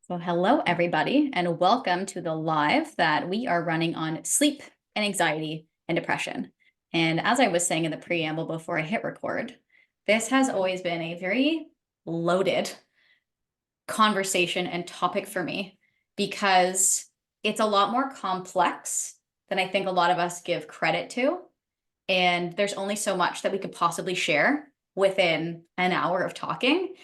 So, hello, everybody, and welcome to the live that we are running on sleep and anxiety and depression. And as I was saying in the preamble before I hit record, this has always been a very loaded conversation and topic for me because it's a lot more complex than I think a lot of us give credit to. And there's only so much that we could possibly share within an hour of talking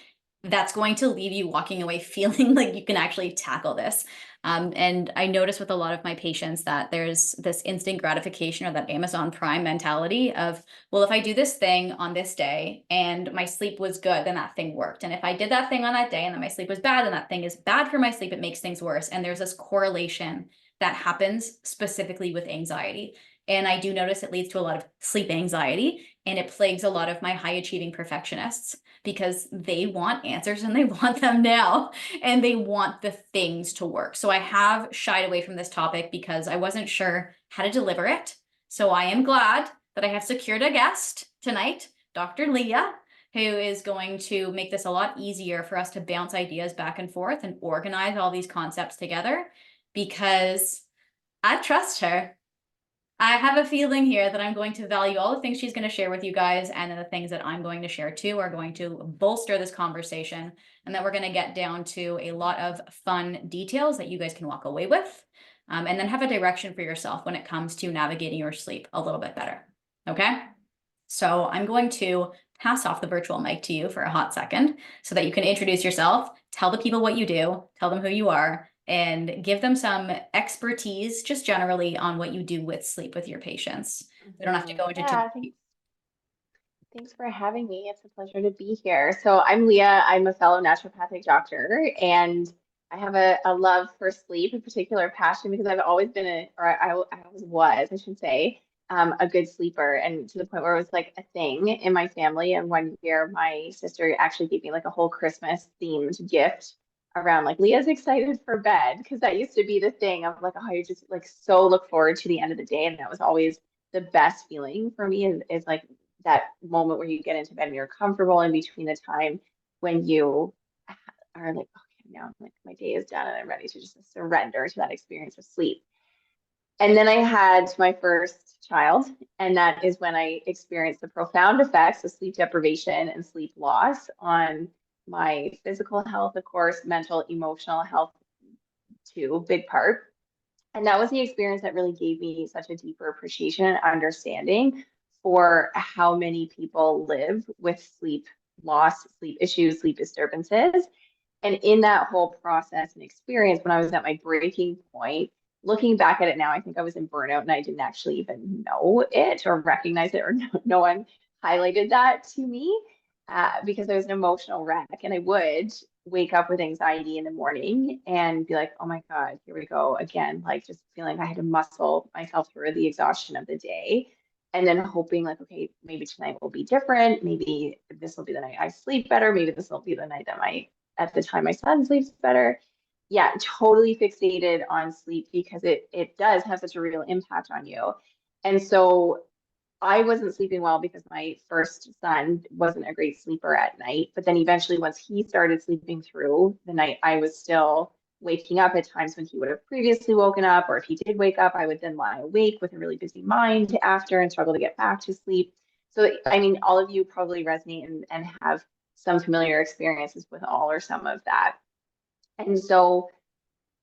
that's going to leave you walking away feeling like you can actually tackle this. And I notice with a lot of my patients that there's this instant gratification or that Amazon Prime mentality of, well, if I do this thing on this day and my sleep was good, then that thing worked. And if I did that thing on that day and then my sleep was bad, then that thing is bad for my sleep, it makes things worse. And there's this correlation that happens specifically with anxiety. And I do notice it leads to a lot of sleep anxiety, and it plagues a lot of my high achieving perfectionists because they want answers and they want them now and they want the things to work. So I have shied away from this topic because I wasn't sure how to deliver it. So I am glad that I have secured a guest tonight, Dr. Leigha, who is going to make this a lot easier for us to bounce ideas back and forth and organize all these concepts together because I trust her. I have a feeling here that I'm going to value all the things she's going to share with you guys, and then the things that I'm going to share too are going to bolster this conversation, and that we're going to get down to a lot of fun details that you guys can walk away with, and then have a direction for yourself when it comes to navigating your sleep a little bit better. Okay? So I'm going to pass off the virtual mic to you for a hot second so that you can introduce yourself, tell the people what you do, tell them who you are, and give them some expertise just generally on what you do with sleep with your patients. They don't have to go into too. Yeah, thanks for having me. It's a pleasure to be here. So I'm Leigha. I'm a fellow naturopathic doctor, and I have a love for sleep, in particular passion, because I've always been I always was, I should say, a good sleeper, and to the point where it was like a thing in my family. And one year, my sister actually gave me like a whole Christmas themed gift around like Leah's excited for bed, because that used to be the thing of like, oh, you just like so look forward to the end of the day, and that was always the best feeling for me is like that moment where you get into bed and you're comfortable in between the time when you are like, okay, now like my day is done and I'm ready to just surrender to that experience of sleep. And then I had my first child, and that is when I experienced the profound effects of sleep deprivation and sleep loss on my physical health, of course, mental, emotional health too, big part. And that was the experience that really gave me such a deeper appreciation and understanding for how many people live with sleep loss, sleep issues, sleep disturbances. And in that whole process and experience, when I was at my breaking point, looking back at it now, I think I was in burnout and I didn't actually even know it or recognize it, or no one highlighted that to me because there was an emotional wreck. And I would wake up with anxiety in the morning and be like, oh my God, here we go again. Like just feeling I had to muscle myself through the exhaustion of the day. And then hoping like, okay, maybe tonight will be different. Maybe this will be the night I sleep better. Maybe this will be the night that at the time my son sleeps better. Yeah, totally fixated on sleep because it does have such a real impact on you. And so I wasn't sleeping well because my first son wasn't a great sleeper at night. But then eventually, once he started sleeping through the night, I was still waking up at times when he would have previously woken up. Or if he did wake up, I would then lie awake with a really busy mind after and struggle to get back to sleep. So, I mean, all of you probably resonate and have some familiar experiences with all or some of that. And so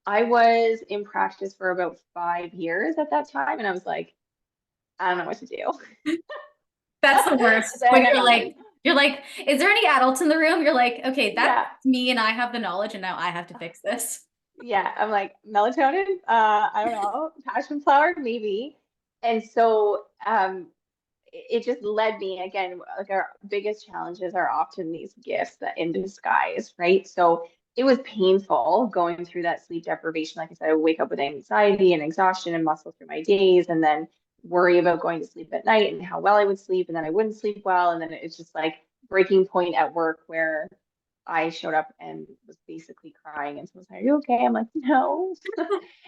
I was in practice for about 5 years at that time. And I was like, I don't know what to do. That's the worst. When And you're like, is there any adults in the room? You're like, okay, that's yeah, me and I have the knowledge and now I have to fix this. yeah. I'm like melatonin. I don't know, passion flower, maybe. And so it just led me again. Like our biggest challenges are often these gifts that in disguise, right? So it was painful going through that sleep deprivation. Like I said, I would wake up with anxiety and exhaustion and muscle through my days, and then worry about going to sleep at night and how well I would sleep, and then I wouldn't sleep well, and then it's just like breaking point at work where I showed up and was basically crying and someone was like, are you okay? I'm like, no.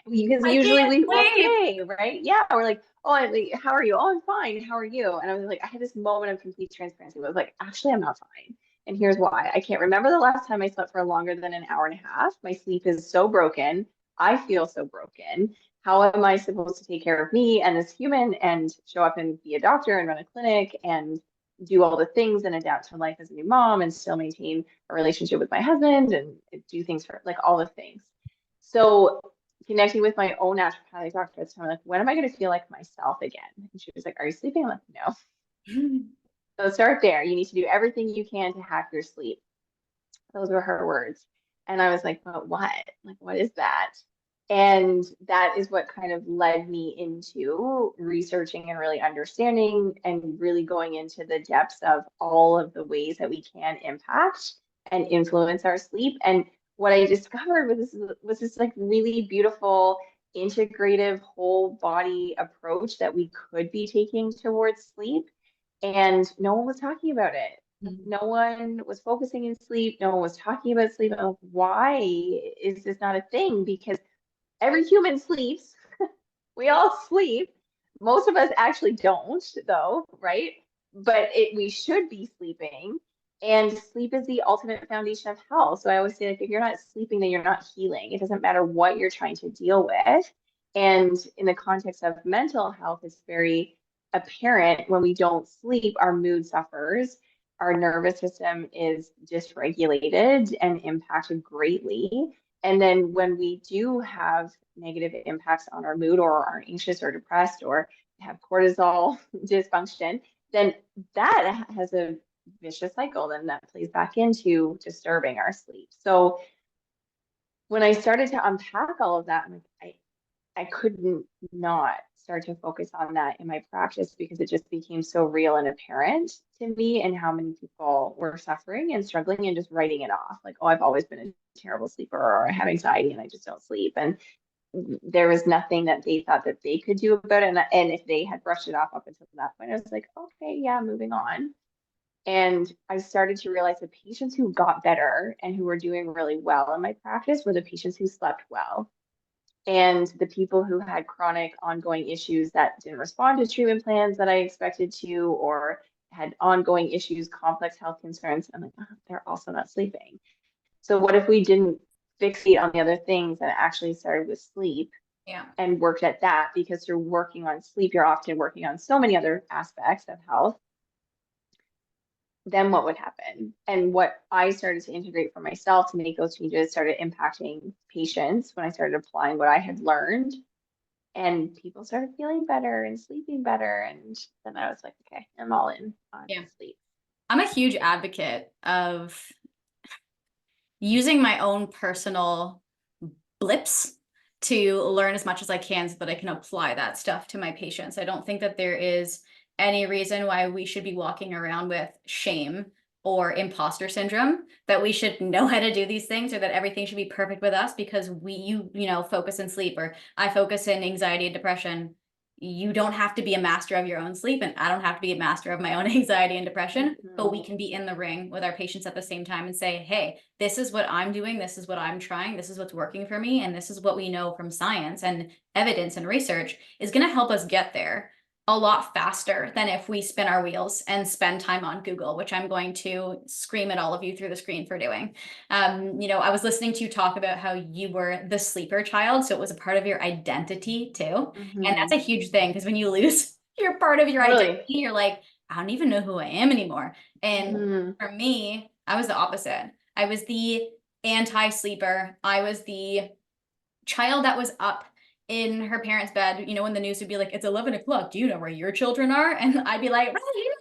Because I usually can't we sleep. okay, right? Yeah. We're like, oh, how are you? Oh, I'm fine. How are you? And I was like, I had this moment of complete transparency. I was like, actually, I'm not fine. And here's why. I can't remember the last time I slept for longer than an hour and a half. My sleep is so broken. I feel so broken. How am I supposed to take care of me and this human and show up and be a doctor and run a clinic and do all the things and adapt to life as a new mom and still maintain a relationship with my husband and do things for like all the things. So connecting with my own naturopathic doctor at the time, like, when am I going to feel like myself again? And she was like, are you sleeping? I'm like, no. So start there. You need to do everything you can to hack your sleep. Those were her words. And I was like, but what? Like, what is that? And that is what kind of led me into researching and really understanding and really going into the depths of all of the ways that we can impact and influence our sleep. And what I discovered was this like really beautiful, integrative, whole body approach that we could be taking towards sleep. And no one was talking about it. No one was focusing in sleep. No one was talking about sleep. I'm like, why is this not a thing? Because every human sleeps. We all sleep. Most of us actually don't, though, right? But we should be sleeping. And sleep is the ultimate foundation of health. So I always say, like, if you're not sleeping, then you're not healing. It doesn't matter what you're trying to deal with. And in the context of mental health, it's very apparent when we don't sleep, our mood suffers, our nervous system is dysregulated and impacted greatly. And then when we do have negative impacts on our mood or are anxious or depressed or have cortisol dysfunction, then that has a vicious cycle. Then that plays back into disturbing our sleep. So when I started to unpack all of that, I'm like, I couldn't not start to focus on that in my practice because it just became so real and apparent to me and how many people were suffering and struggling and just writing it off. Like, oh, I've always been a terrible sleeper or I have anxiety and I just don't sleep. And there was nothing that they thought that they could do about it. And if they had brushed it off up until that point, I was like, okay, yeah, moving on. And I started to realize the patients who got better and who were doing really well in my practice were the patients who slept well. And the people who had chronic ongoing issues that didn't respond to treatment plans that I expected to, or had ongoing issues, complex health concerns, I'm like, oh, they're also not sleeping. So what if we didn't fixate on the other things and actually started with sleep Yeah. and worked at that? Because you're working on sleep, you're often working on so many other aspects of health. Then what would happen? And what I started to integrate for myself to make those changes started impacting patients when I started applying what I had learned, and people started feeling better and sleeping better. And then I was like, okay, I'm all in on Yeah. sleep. I'm a huge advocate of using my own personal blips to learn as much as I can so that I can apply that stuff to my patients. I don't think that there is any reason why we should be walking around with shame or imposter syndrome, that we should know how to do these things or that everything should be perfect with us because you focus in sleep or I focus in anxiety and depression. You don't have to be a master of your own sleep, and I don't have to be a master of my own anxiety and depression, but we can be in the ring with our patients at the same time and say, hey, this is what I'm doing, this is what I'm trying, this is what's working for me, and this is what we know from science and evidence and research is going to help us get there a lot faster than if we spin our wheels and spend time on Google, which I'm going to scream at all of you through the screen for doing. I was listening to you talk about how you were the sleeper child, so it was a part of your identity too. And that's a huge thing because when you lose your part of your identity, Totally. you're like, I don't even know who I am anymore. And Mm-hmm. for me, I was the opposite. I was the anti-sleeper. I was the child that was up in her parents' bed, when the news would be like, it's 11 o'clock. Do you know where your children are? And I'd be like, right here.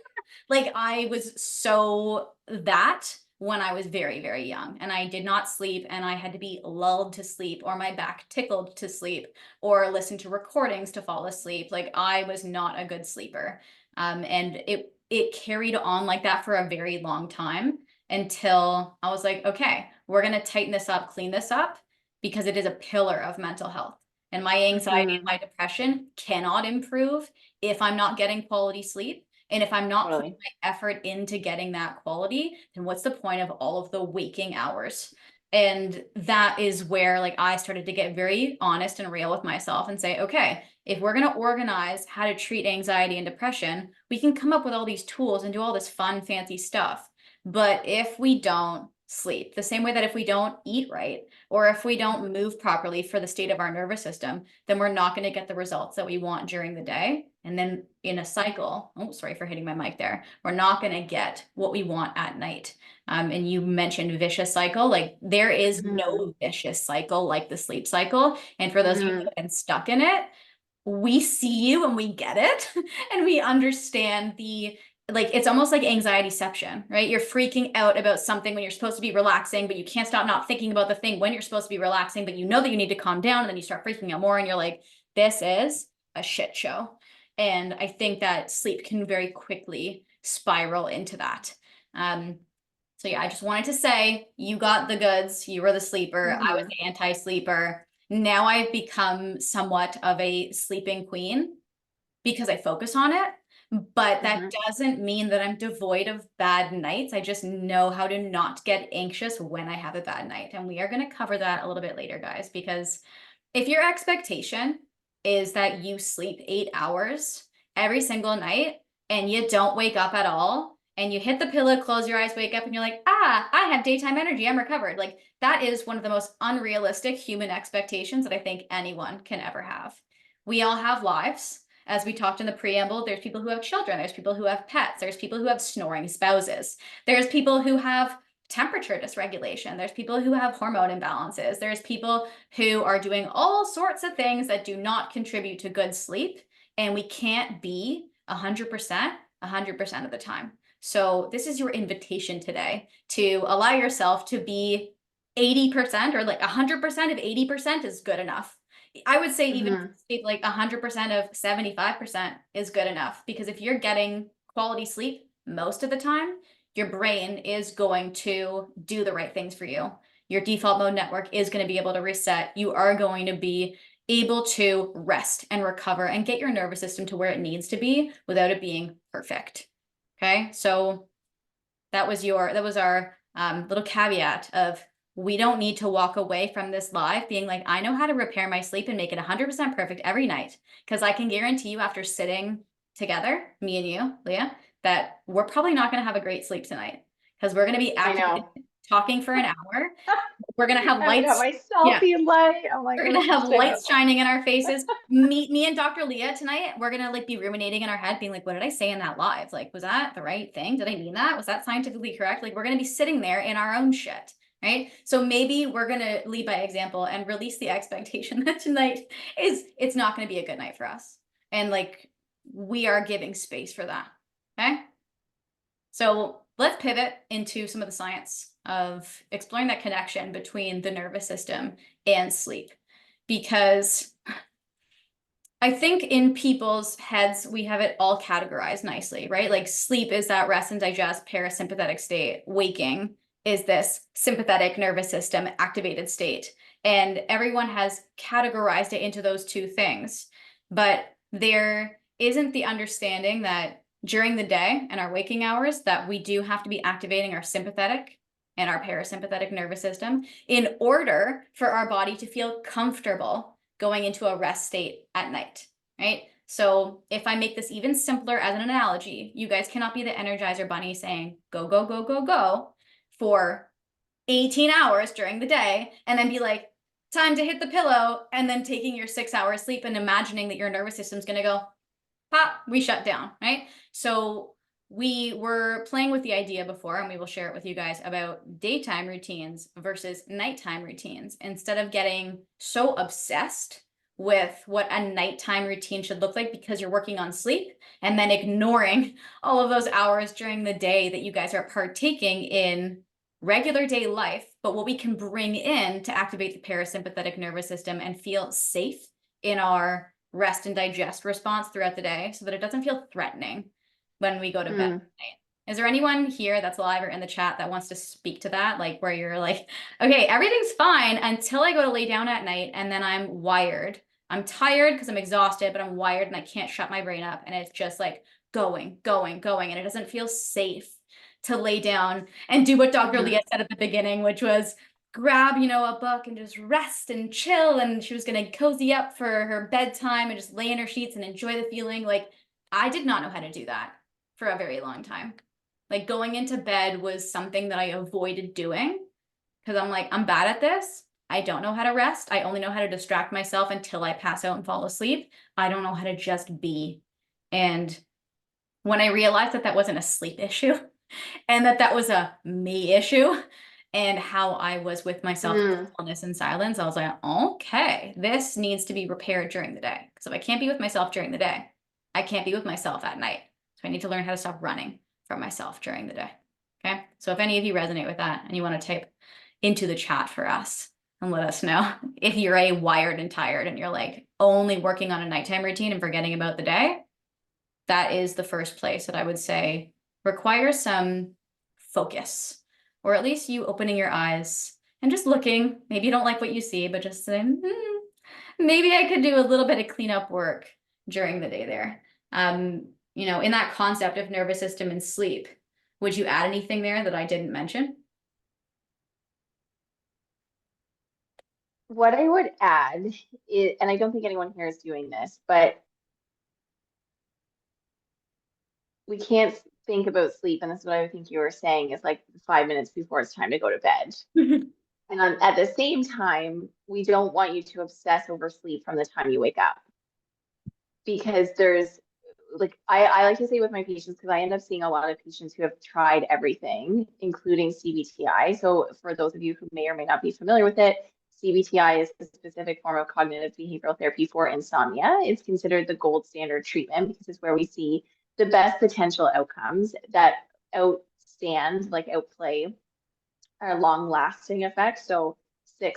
Like I was so that when I was very, very young and I did not sleep and I had to be lulled to sleep or my back tickled to sleep or listen to recordings to fall asleep. Like I was not a good sleeper. And it carried on like that for a very long time until I was like, okay, we're going to tighten this up, clean this up because it is a pillar of mental health. And my anxiety and Mm-hmm. my depression cannot improve if I'm not getting quality sleep. And if I'm not putting Totally. my effort into getting that quality, then what's the point of all of the waking hours? And that is where like I started to get very honest and real with myself and say, okay, if we're going to organize how to treat anxiety and depression, we can come up with all these tools and do all this fun, fancy stuff. But if we don't sleep, the same way that if we don't eat right, or if we don't move properly for the state of our nervous system, then we're not going to get the results that we want during the day. And then in a cycle, oh, sorry for hitting my mic there, we're not going to get what we want at night. And you mentioned vicious cycle. Like there is Mm-hmm. no vicious cycle like the sleep cycle. And for those of you who Mm-hmm. have been stuck in it, we see you and we get it and we understand the like it's almost like anxietyception, right? You're freaking out about something when you're supposed to be relaxing, but you can't stop not thinking about the thing when you're supposed to be relaxing, but you know that you need to calm down, and then you start freaking out more and you're like, this is a shit show. And I think that sleep can very quickly spiral into that. So yeah, I just wanted to say you got the goods. You were the sleeper. I was Mm-hmm. the anti-sleeper. Now I've become somewhat of a sleeping queen because I focus on it. But that Mm-hmm. doesn't mean that I'm devoid of bad nights. I just know how to not get anxious when I have a bad night. And we are going to cover that a little bit later, guys, because if your expectation is that you sleep 8 hours every single night and you don't wake up at all, and you hit the pillow, close your eyes, wake up, and you're like, ah, I have daytime energy, I'm recovered. Like that is one of the most unrealistic human expectations that I think anyone can ever have. We all have lives. As we talked in the preamble, there's people who have children, there's people who have pets, there's people who have snoring spouses, there's people who have temperature dysregulation, there's people who have hormone imbalances, there's people who are doing all sorts of things that do not contribute to good sleep, and we can't be 100% of the time. So this is your invitation today to allow yourself to be 80%, or like 100% of 80% is good enough. I would say even Mm-hmm. sleep like 100% of 75% is good enough, because if you're getting quality sleep most of the time, your brain is going to do the right things for you. Your default mode network is going to be able to reset. You are going to be able to rest and recover and get your nervous system to where it needs to be without it being perfect. Okay, so that was our little caveat of we don't need to walk away from this live being like, I know how to repair my sleep and make it 100% perfect every night. Because I can guarantee you, after sitting together, me and you, Leah, that we're probably not going to have a great sleep tonight, because we're going to be I activated know. talking for an hour. We're going to have I've got lights. my Yeah, selfie light. I'm like, we're oh, gonna this is have lights terrible. shining in our faces. Me and Dr. Leah tonight, we're gonna like be ruminating in our head, being like, what did I say in that live? Like, was that the right thing? Did I mean that? Was that scientifically correct? Like, we're gonna be sitting there in our own shit, right? So maybe we're gonna lead by example and release the expectation that tonight it's not gonna be a good night for us. And like we are giving space for that. Okay. So let's pivot into some of the science of exploring that connection between the nervous system and sleep. Because I think in people's heads, we have it all categorized nicely, right? Like sleep is that rest and digest parasympathetic state. Waking is this sympathetic nervous system activated state. And everyone has categorized it into those two things. But there isn't the understanding that during the day and our waking hours that we do have to be activating our sympathetic and our parasympathetic nervous system in order for our body to feel comfortable going into a rest state at night, right? So if I make this even simpler as an analogy, you guys cannot be the Energizer Bunny saying, go, go, go, go, go for 18 hours during the day, and then be like, time to hit the pillow, and then taking your 6 hours sleep and imagining that your nervous system's going to go, pop, we shut down, right? So we were playing with the idea before, and we will share it with you guys, about daytime routines versus nighttime routines, instead of getting so obsessed with what a nighttime routine should look like because you're working on sleep, and then ignoring all of those hours during the day that you guys are partaking in regular day life, but what we can bring in to activate the parasympathetic nervous system and feel safe in our rest and digest response throughout the day, so that it doesn't feel threatening when we go to bed at Mm. night. Is there anyone here that's live or in the chat that wants to speak to that? Like where you're like, okay, everything's fine until I go to lay down at night and then I'm wired. I'm tired because I'm exhausted, but I'm wired and I can't shut my brain up. And it's just like going, going, going. And it doesn't feel safe to lay down and do what Dr. Mm-hmm. Leah said at the beginning, which was grab, a book and just rest and chill. And she was going to cozy up for her bedtime and just lay in her sheets and enjoy the feeling. Like I did not know how to do that for a very long time. Like going into bed was something that I avoided doing because I'm like, I'm bad at this. I don't know how to rest. I only know how to distract myself until I pass out and fall asleep. I don't know how to just be. And when I realized that that wasn't a sleep issue and that that was a me issue and how I was with myself in Mm. stillness and silence, I was like, okay, this needs to be repaired during the day. Because if I can't be with myself during the day, I can't be with myself at night. So I need to learn how to stop running from myself during the day. Okay. So if any of you resonate with that and you want to type into the chat for us and let us know if you're a wired and tired and you're like only working on a nighttime routine and forgetting about the day, that is the first place that I would say requires some focus, or at least you opening your eyes and just looking. Maybe you don't like what you see, but just saying, maybe I could do a little bit of cleanup work during the day there. In that concept of nervous system and sleep, would you add anything there that I didn't mention? What I would add is, and I don't think anyone here is doing this, but we can't think about sleep, and this is what I think you were saying, is like 5 minutes before it's time to go to bed. And at the same time, we don't want you to obsess over sleep from the time you wake up. Because there's like I like to say with my patients, because I end up seeing a lot of patients who have tried everything, including CBTI. So for those of you who may or may not be familiar with it, CBTI is a specific form of cognitive behavioral therapy for insomnia. It's considered the gold standard treatment because it's where we see the best potential outcomes that outplay our long lasting effects. So 6+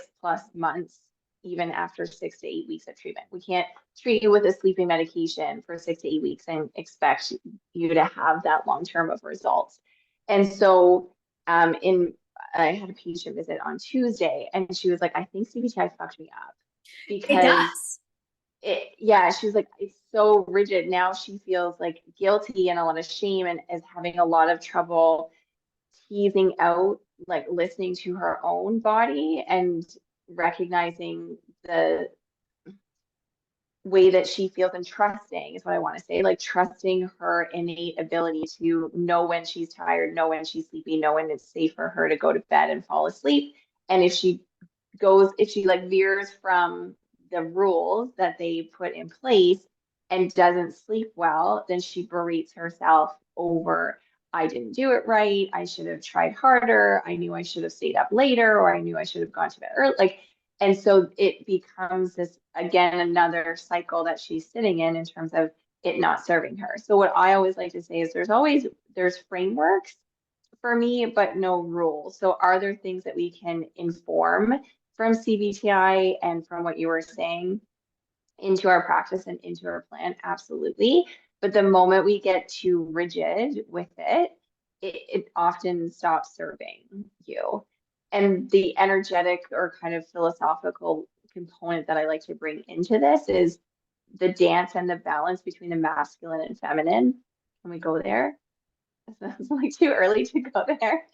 months, even after 6 to 8 weeks of treatment. We can't treat you with a sleeping medication for 6 to 8 weeks and expect you to have that long term of results. And so in I had a patient visit on Tuesday and she was like, I think CBTI fucked me up It because does. yeah, she was like, it's so rigid. Now she feels like guilty and a lot of shame and is having a lot of trouble teasing out, like listening to her own body and recognizing the way that she feels and trusting is what I want to say, like trusting her innate ability to know when she's tired, know when she's sleepy, know when it's safe for her to go to bed and fall asleep. And if she like veers from the rules that they put in place and doesn't sleep well, then she berates herself over, I didn't do it right. I should have tried harder. I knew I should have stayed up later, or I knew I should have gone to bed early. And so it becomes this, again, another cycle that she's sitting in terms of it not serving her. So what I always like to say is there's frameworks for me, but no rules. So are there things that we can inform from CBTI and from what you were saying into our practice and into our plan? Absolutely. But the moment we get too rigid with it often stops serving you. And the energetic or kind of philosophical component that I like to bring into this is the dance and the balance between the masculine and feminine. Can we go there? It's like too early to go there.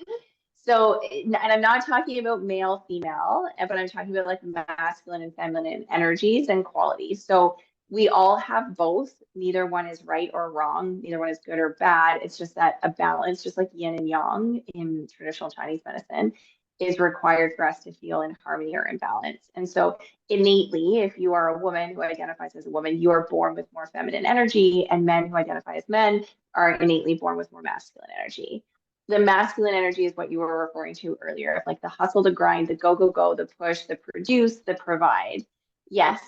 So, and I'm not talking about male, female, but I'm talking about like masculine and feminine energies and qualities. So we all have both. Neither one is right or wrong. Neither one is good or bad. It's just that a balance, just like yin and yang in traditional Chinese medicine, is required for us to feel in harmony or in balance. And so innately, if you are a woman who identifies as a woman, you are born with more feminine energy, and men who identify as men are innately born with more masculine energy. The masculine energy is what you were referring to earlier, like the hustle, the grind, the go, go, go, the push, the produce, the provide. Yes.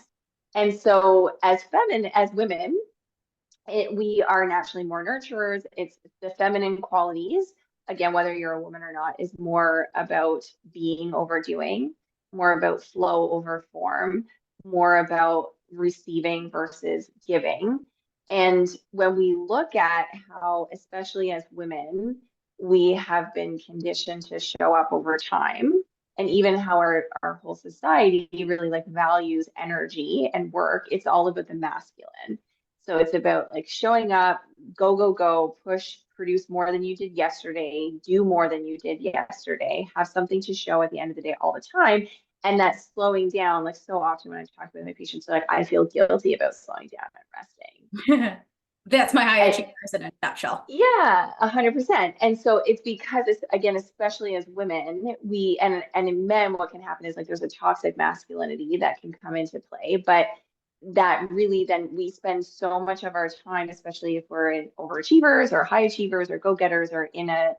And so as women, we are naturally more nurturers. It's the feminine qualities, again, whether you're a woman or not, is more about being over doing, more about flow over form, more about receiving versus giving. And when we look at how, especially as women, we have been conditioned to show up over time, and even how our whole society really like values energy and work, it's all about the masculine. So it's about like showing up, go, go, go, push, produce more than you did yesterday, do more than you did yesterday, have something to show at the end of the day all the time. And that's slowing down. Like so often when I talk with my patients, they're like, I feel guilty about slowing down and resting. That's my high And achieving person in a nutshell. yeah, 100%. And so it's because it's, again, especially as women, and in men, what can happen is like there's a toxic masculinity that can come into play, but that really then we spend so much of our time, especially if we're in overachievers or high achievers or go-getters or in a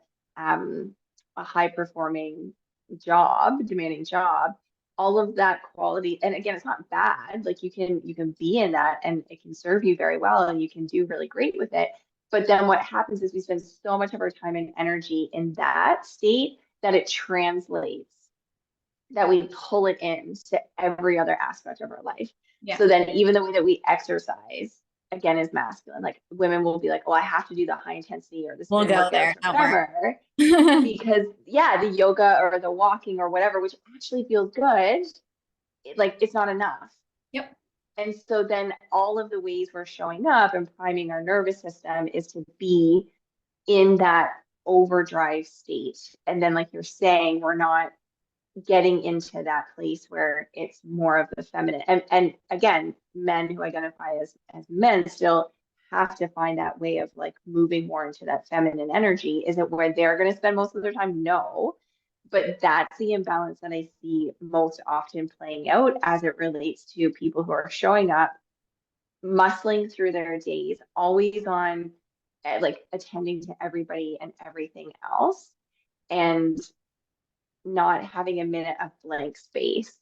high performing job, demanding job, all of that quality. And again, it's not bad. Like you can be in that and it can serve you very well and you can do really great with it. But then what happens is we spend so much of our time and energy in that state that it translates, that we pull it in to every other aspect of our life. Yeah. So then even the way that we exercise, again, is masculine. Like women will be like, oh, I have to do the high intensity or the We'll spin go workouts there. or Don't worry. whatever. Because yeah, the yoga or the walking or whatever, which actually feels good, like it's not enough. Yep. And so then all of the ways we're showing up and priming our nervous system is to be in that overdrive state. And then, like you're saying, we're not getting into that place where it's more of the feminine. And again, men who identify as men still have to find that way of like moving more into that feminine energy. Is it where they're going to spend most of their time? No. But that's the imbalance that I see most often playing out as it relates to people who are showing up, muscling through their days, always on, like attending to everybody and everything else, and not having a minute of blank space.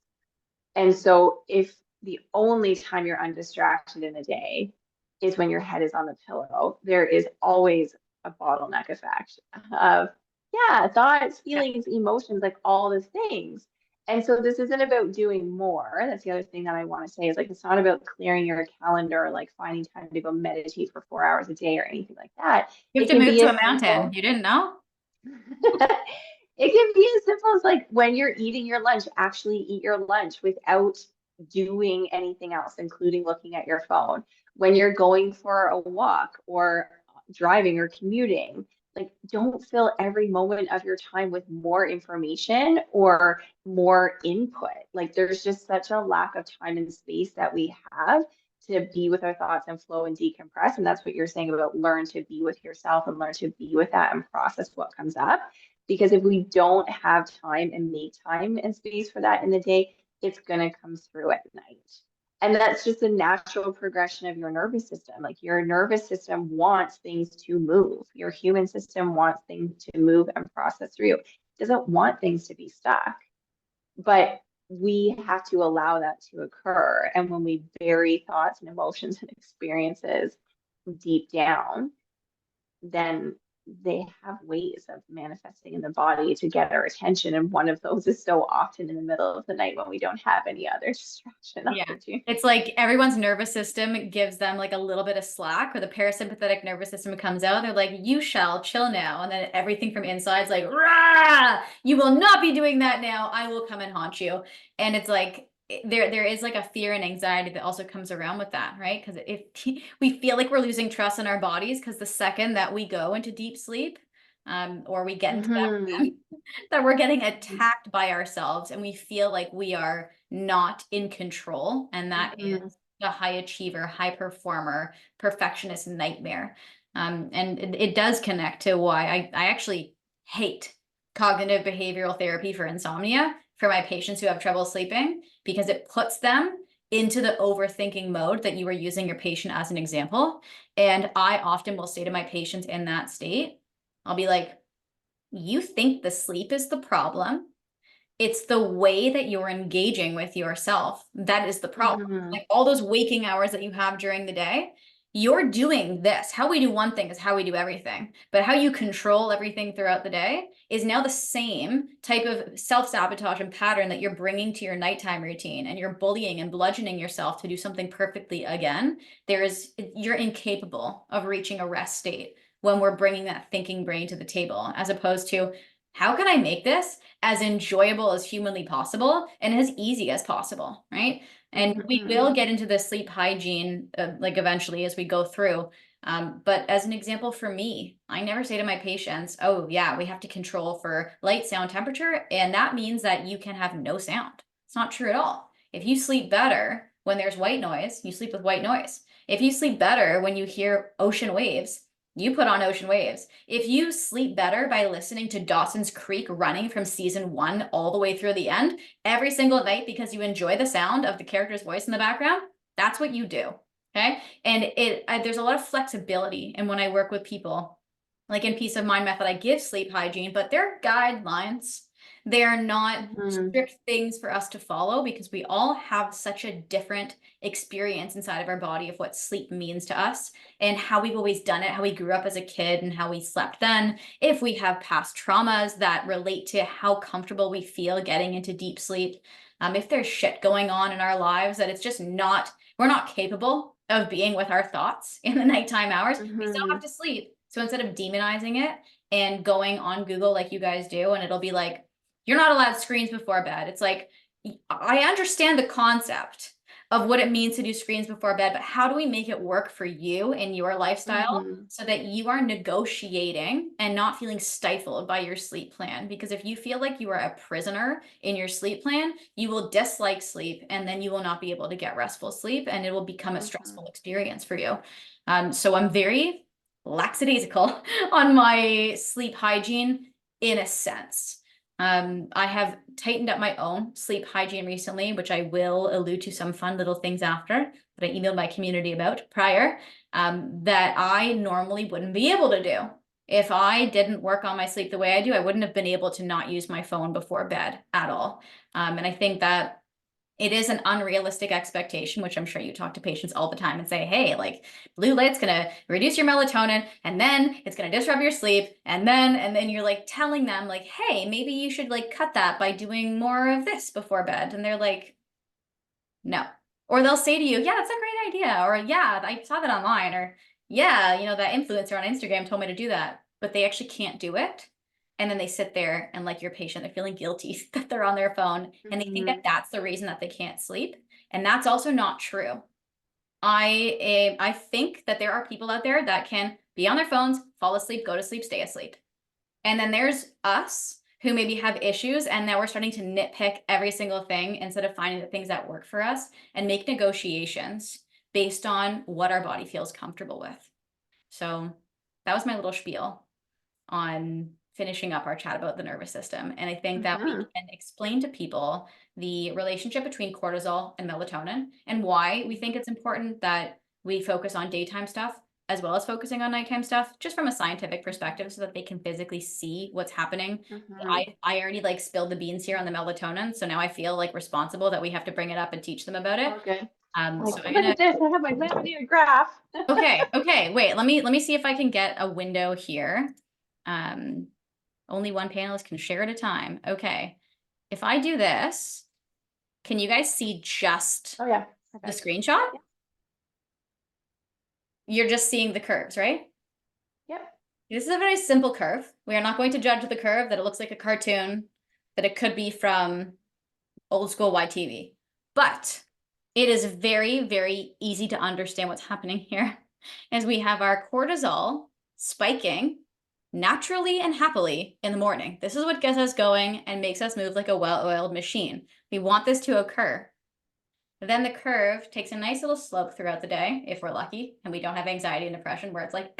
And so if the only time you're undistracted in a day is when your head is on the pillow, there is always a bottleneck effect of, yeah, thoughts, Yeah. feelings, emotions, like all the things. And so this isn't about doing more. That's the other thing that I want to say is like, it's not about clearing your calendar or like finding time to go meditate for 4 hours a day or anything like that. You have It to can move be to as a mountain. simple. You didn't know? It can be as simple as like when you're eating your lunch, actually eat your lunch without doing anything else, including looking at your phone. When you're going for a walk or driving or commuting, like don't fill every moment of your time with more information or more input. Like there's just such a lack of time and space that we have to be with our thoughts and flow and decompress. And that's what you're saying about learn to be with yourself and learn to be with that and process what comes up. Because if we don't have time and make time and space for that in the day, it's going to come through at night. And that's just a natural progression of your nervous system. Like your nervous system wants things to move. Your human system wants things to move and process through. It doesn't want things to be stuck. But we have to allow that to occur. And when we bury thoughts and emotions and experiences deep down, then they have ways of manifesting in the body to get our attention. And one of those is so often in the middle of the night when we don't have any other distraction Yeah. opportunity. It's like everyone's nervous system gives them like a little bit of slack, or the parasympathetic nervous system comes out. They're like, you shall chill now. And then everything from inside is like, rah, you will not be doing that now. I will come and haunt you. And it's like, there is like a fear and anxiety that also comes around with that, right? Because if we feel like we're losing trust in our bodies, because the second that we go into deep sleep, or we get into that Mm-hmm. that we're getting attacked by ourselves and we feel like we are not in control. And that Mm-hmm. is a high achiever, high performer, perfectionist nightmare. And it does connect to why I actually hate cognitive behavioral therapy for insomnia for my patients who have trouble sleeping, because it puts them into the overthinking mode that you were using your patient as an example. And I often will say to my patients in that state, I'll be like, you think the sleep is the problem. It's the way that you're engaging with yourself that is the problem. Mm-hmm. Like all those waking hours that you have during the day, you're doing this. How we do one thing is how we do everything. But how you control everything throughout the day is now the same type of self-sabotage and pattern that you're bringing to your nighttime routine, and you're bullying and bludgeoning yourself to do something perfectly again. You're incapable of reaching a rest state when we're bringing that thinking brain to the table, as opposed to how can I make this as enjoyable as humanly possible and as easy as possible, right? And we Mm-hmm. will get into the sleep hygiene, like eventually as we go through. But as an example for me, I never say to my patients, oh yeah, we have to control for light, sound, temperature. And that means that you can have no sound. It's not true at all. If you sleep better when there's white noise, you sleep with white noise. If you sleep better when you hear ocean waves, you put on ocean waves. If you sleep better by listening to Dawson's Creek running from season 1 all the way through the end every single night because you enjoy the sound of the character's voice in the background, that's what you do. Okay. And there's a lot of flexibility. And when I work with people, like in Peace of Mind Method, I give sleep hygiene, but they're guidelines. They're not strict things for us to follow because we all have such a different experience inside of our body of what sleep means to us and how we've always done it, how we grew up as a kid and how we slept then. If we have past traumas that relate to how comfortable we feel getting into deep sleep, if there's shit going on in our lives that it's just not, we're not capable of being with our thoughts in the nighttime hours, we still have to sleep. So instead of demonizing it and going on Google like you guys do, and it'll be like, you're not allowed screens before bed. It's like, I understand the concept of what it means to do screens before bed, but how do we make it work for you and your lifestyle so that you are negotiating and not feeling stifled by your sleep plan? Because if you feel like you are a prisoner in your sleep plan, you will dislike sleep and then you will not be able to get restful sleep and it will become a stressful experience for you. So I'm very lackadaisical on my sleep hygiene in a sense. I have tightened up my own sleep hygiene recently, which I will allude to some fun little things after that I emailed my community about prior, that I normally wouldn't be able to do. If I didn't work on my sleep the way I do, I wouldn't have been able to not use my phone before bed at all. And I think that it is an unrealistic expectation, which I'm sure you talk to patients all the time and say, hey, like blue light's gonna reduce your melatonin and then it's gonna disrupt your sleep. And then you're like telling them like, hey, maybe you should like cut that by doing more of this before bed. And they're like, no. Or they'll say to you, yeah, that's a great idea. Or yeah, I saw that online. Or yeah, that influencer on Instagram told me to do that. But they actually can't do it. And then they sit there and like your patient, they're feeling guilty that they're on their phone and they think that that's the reason that they can't sleep. And that's also not true. I think that there are people out there that can be on their phones, fall asleep, go to sleep, stay asleep. And then there's us who maybe have issues and now we're starting to nitpick every single thing instead of finding the things that work for us and make negotiations based on what our body feels comfortable with. So that was my little spiel on finishing up our chat about the nervous system. And I think that we can explain to people the relationship between cortisol and melatonin and why we think it's important that we focus on daytime stuff as well as focusing on nighttime stuff, just from a scientific perspective so that they can physically see what's happening. I already like spilled the beans here on the melatonin. So now I feel like responsible that we have to bring it up and teach them about it. Okay. So look at this, I have my melatonin graph. Okay, wait, let me see if I can get a window here. Only one panelist can share at a time. Okay. If I do this, can you guys see just the screenshot? Yep. You're just seeing the curves, right? Yep. This is a very simple curve. We are not going to judge the curve that it looks like a cartoon, that it could be from old school YTV. But it is very, very easy to understand what's happening here as we have our cortisol spiking naturally and happily in the morning. This is what gets us going and makes us move like a well-oiled machine. We want this to occur. Then the curve takes a nice little slope throughout the day, if we're lucky, and we don't have anxiety and depression where it's like,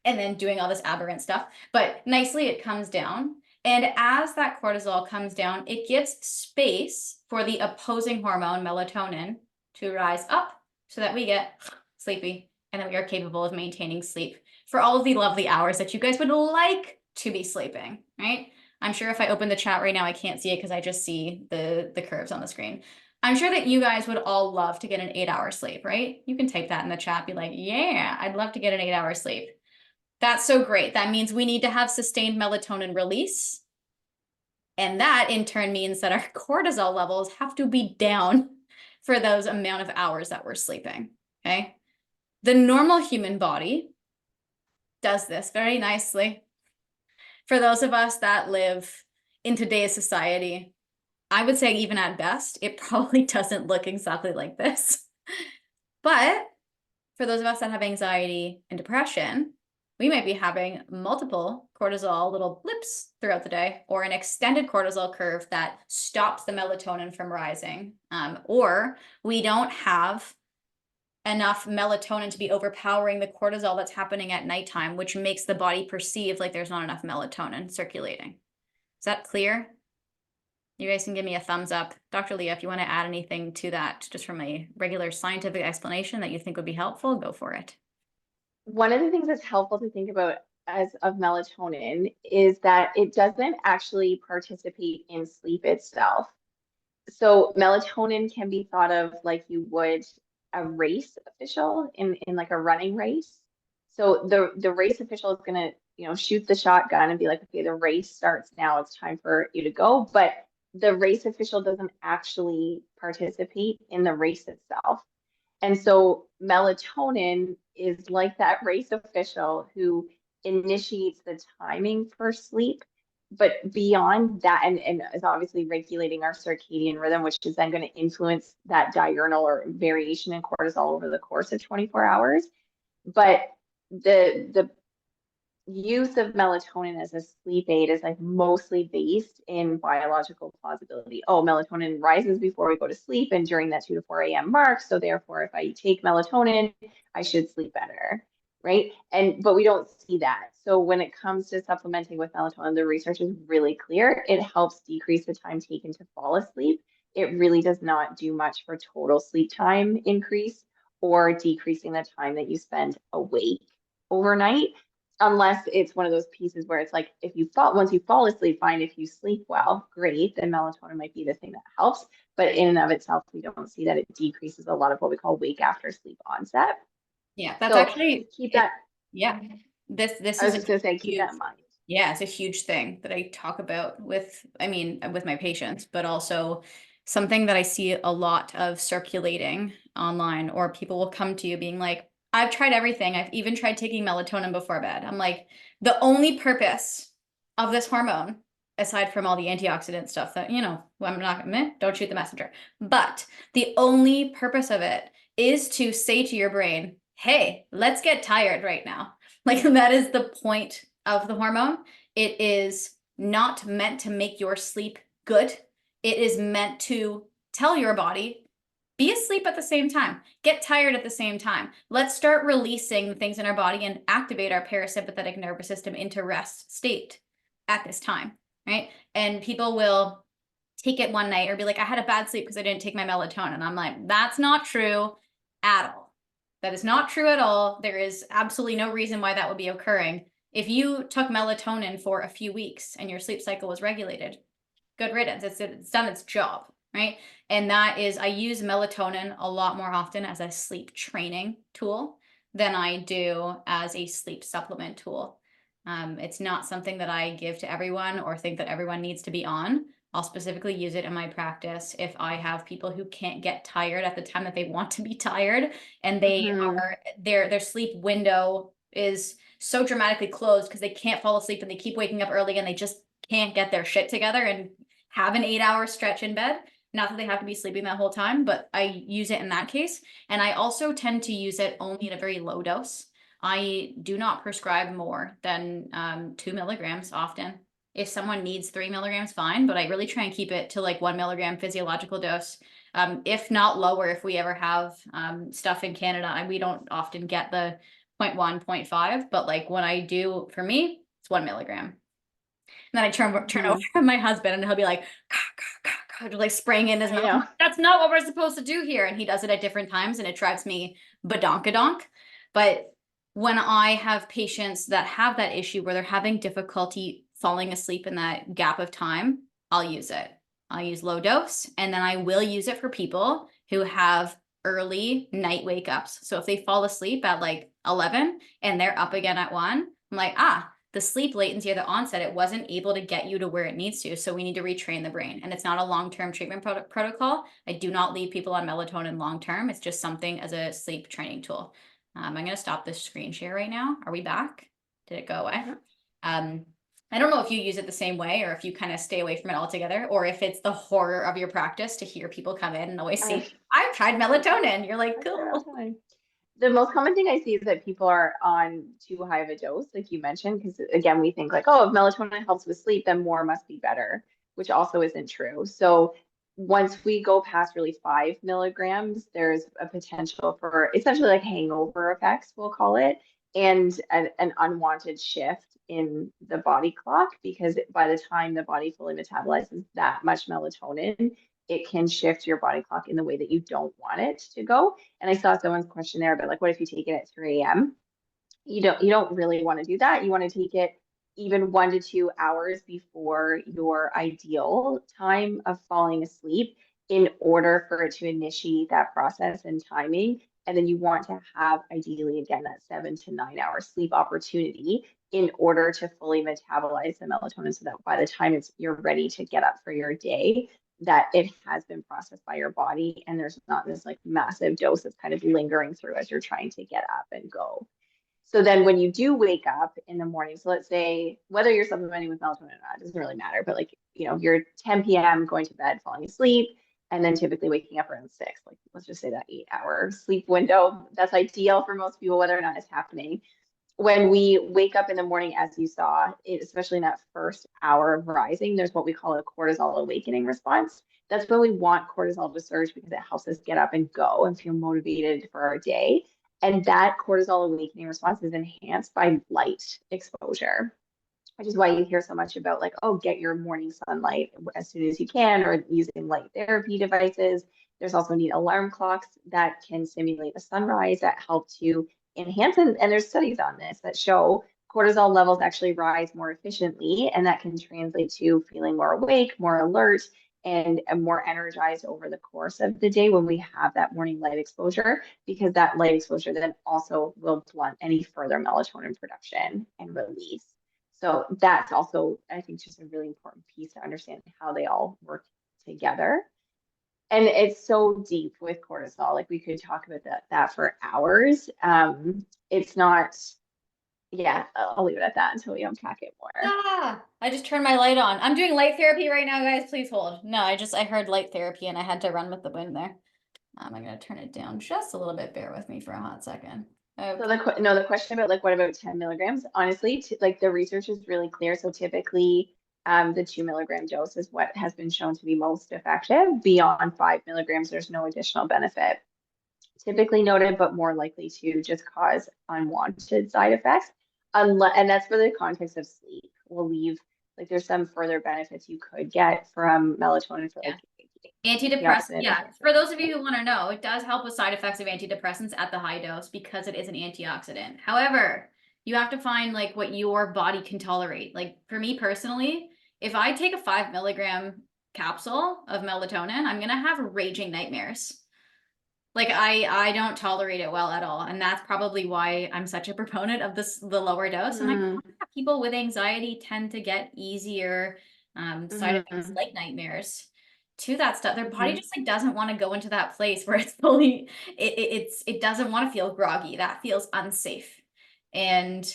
and then doing all this aberrant stuff. But nicely, it comes down. And as that cortisol comes down, it gives space for the opposing hormone, melatonin, to rise up so that we get sleepy and that we are capable of maintaining sleep for all of the lovely hours that you guys would like to be sleeping, right? I'm sure if I open the chat right now, I can't see it because I just see the curves on the screen. I'm sure that you guys would all love to get an 8-hour sleep, right? You can type that in the chat, be like, yeah, I'd love to get an 8-hour sleep. That's so great. That means we need to have sustained melatonin release. And that in turn means that our cortisol levels have to be down for those amount of hours that we're sleeping, okay? The normal human body does this very nicely. For those of us that live in today's society, I would say even at best, it probably doesn't look exactly like this. But for those of us that have anxiety and depression, we might be having multiple cortisol little blips throughout the day, or an extended cortisol curve that stops the melatonin from rising. Or we don't have enough melatonin to be overpowering the cortisol that's happening at nighttime, which makes the body perceive like there's not enough melatonin circulating. Is that clear? You guys can give me a thumbs up. Dr. Leigha, if you want to add anything to that, just from a regular scientific explanation that you think would be helpful, go for it. One of the things that's helpful to think about as of melatonin is that it doesn't actually participate in sleep itself. So melatonin can be thought of like you would a race official in like a running race. So the race official is gonna, shoot the shotgun and be like, okay, the race starts now. It's time for you to go. But the race official doesn't actually participate in the race itself. And so melatonin is like that race official who initiates the timing for sleep. But beyond that, and is obviously regulating our circadian rhythm, which is then going to influence that diurnal or variation in cortisol over the course of 24 hours. But the use of melatonin as a sleep aid is like mostly based in biological plausibility. Oh, melatonin rises before we go to sleep and during that 2 to 4 a.m. mark. So therefore, if I take melatonin, I should sleep better, right? But we don't see that. So when it comes to supplementing with melatonin, the research is really clear. It helps decrease the time taken to fall asleep. It really does not do much for total sleep time increase or decreasing the time that you spend awake overnight, unless it's one of those pieces where it's like if you fall once you fall asleep, fine. If you sleep well, great, then melatonin might be the thing that helps. But in and of itself, we don't see that it decreases a lot of what we call wake after sleep onset. Yeah, that's So actually just keep it. that. Yeah, this I is was a just gonna say, keep that huge. in mind. Yeah, it's a huge thing that I talk about with, I mean, with my patients, but also something that I see a lot of circulating online, or people will come to you being like, I've tried everything. I've even tried taking melatonin before bed. I'm like, the only purpose of this hormone, aside from all the antioxidant stuff that, I'm not gonna, don't shoot the messenger, but the only purpose of it is to say to your brain, hey, let's get tired right now. Like that is the point of the hormone. It is not meant to make your sleep good. It is meant to tell your body, be asleep at the same time, get tired at the same time. Let's start releasing the things in our body and activate our parasympathetic nervous system into rest state at this time, right? And people will take it one night or be like, I had a bad sleep because I didn't take my melatonin. And I'm like, that's not true at all. That is not true at all. There is absolutely no reason why that would be occurring. If you took melatonin for a few weeks and your sleep cycle was regulated, good riddance. It's done its job, right? And that is, I use melatonin a lot more often as a sleep training tool than I do as a sleep supplement tool. It's not something that I give to everyone or think that everyone needs to be on. I'll specifically use it in my practice if I have people who can't get tired at the time that they want to be tired, and they are their sleep window is so dramatically closed because they can't fall asleep and they keep waking up early and they just can't get their shit together and have an 8-hour stretch in bed. Not that they have to be sleeping that whole time, but I use it in that case. And I also tend to use it only at a very low dose. I do not prescribe more than 2 milligrams often. If someone needs 3 milligrams, fine, but I really try and keep it to like 1 milligram physiological dose. If not lower, if we ever have stuff in Canada, and we don't often get the 0.1, 0.5, but like when I do, for me, it's 1 milligram. And then I turn over to my husband and he'll be like, just like spraying in his I mouth. know. That's not what we're supposed to do here. And he does it at different times and it drives me badonkadonk. But when I have patients that have that issue where they're having difficulty falling asleep in that gap of time, I'll use it. I'll use low dose, and then I will use it for people who have early night wake ups. So if they fall asleep at like 11 and they're up again at 1, I'm like, the sleep latency or the onset, it wasn't able to get you to where it needs to. So we need to retrain the brain. And it's not a long-term treatment protocol. I do not leave people on melatonin long-term. It's just something as a sleep training tool. I'm going to stop this screen share right now. Are we back? Did it go away? I don't know if you use it the same way or if you kind of stay away from it altogether, or if it's the horror of your practice to hear people come in and always say, I've tried melatonin. You're like, cool. The most common thing I see is that people are on too high of a dose, like you mentioned, because again, we think like, oh, if melatonin helps with sleep, then more must be better, which also isn't true. So once we go past really 5 milligrams, there's a potential for essentially like hangover effects, we'll call it, and an unwanted shift in the body clock because by the time the body fully metabolizes that much melatonin, it can shift your body clock in the way that you don't want it to go. And I saw someone's question there about like, what if you take it at 3 a.m.? You don't really want to do that. You want to take it even 1 to 2 hours before your ideal time of falling asleep in order for it to initiate that process and timing. And then you want to have ideally again that 7 to 9 hour sleep opportunity in order to fully metabolize the melatonin so that by the time you're ready to get up for your day, that it has been processed by your body and there's not this like massive dose that's kind of lingering through as you're trying to get up and go. So then when you do wake up in the morning, so let's say whether you're supplementing with melatonin or not, it doesn't really matter, but like, you're 10 p.m. going to bed, falling asleep, and then typically waking up around 6, like let's just say that 8 hour sleep window, that's ideal for most people, whether or not it's happening. When we wake up in the morning, as you saw, especially in that first hour of rising, there's what we call a cortisol awakening response. That's when we want cortisol to surge because it helps us get up and go and feel motivated for our day. And that cortisol awakening response is enhanced by light exposure, which is why you hear so much about like, oh, get your morning sunlight as soon as you can, or using light therapy devices. There's also neat alarm clocks that can simulate the sunrise that help to enhance, and there's studies on this that show cortisol levels actually rise more efficiently, and that can translate to feeling more awake, more alert, and more energized over the course of the day when we have that morning light exposure, because that light exposure then also will blunt any further melatonin production and release. So that's also, I think, just a really important piece to understand how they all work together. And it's so deep with cortisol. Like we could talk about that for hours. It's not, yeah, I'll leave it at that until we unpack it more. Ah, I just turned my light on. I'm doing light therapy right now, guys. Please hold. No, I heard light therapy and I had to run with the wind there. I'm gonna turn it down just a little bit. Bear with me for a hot second. So Okay. the question about like what about 10 milligrams? Honestly, like the research is really clear. So typically, the 2 milligram dose is what has been shown to be most effective. Beyond 5 milligrams, there's no additional benefit typically noted, but more likely to just cause unwanted side effects. Unless, and that's for the context of sleep. We'll leave like there's some further benefits you could get from melatonin for Yeah. like Antidepressant, antioxidant yeah. enhancement For those of you who benefits. want to know, it does help with side effects of antidepressants at the high dose because it is an antioxidant. However, you have to find like what your body can tolerate. Like for me personally, if I take a 5 milligram capsule of melatonin, I'm gonna have raging nightmares. Like I don't tolerate it well at all, and that's probably why I'm such a proponent of the lower dose. And I Mm, find that people with anxiety tend to get easier side effects mm, like nightmares to that stuff. Their body mm. just like doesn't want to go into that place where it's fully it doesn't want to feel groggy. That feels unsafe. And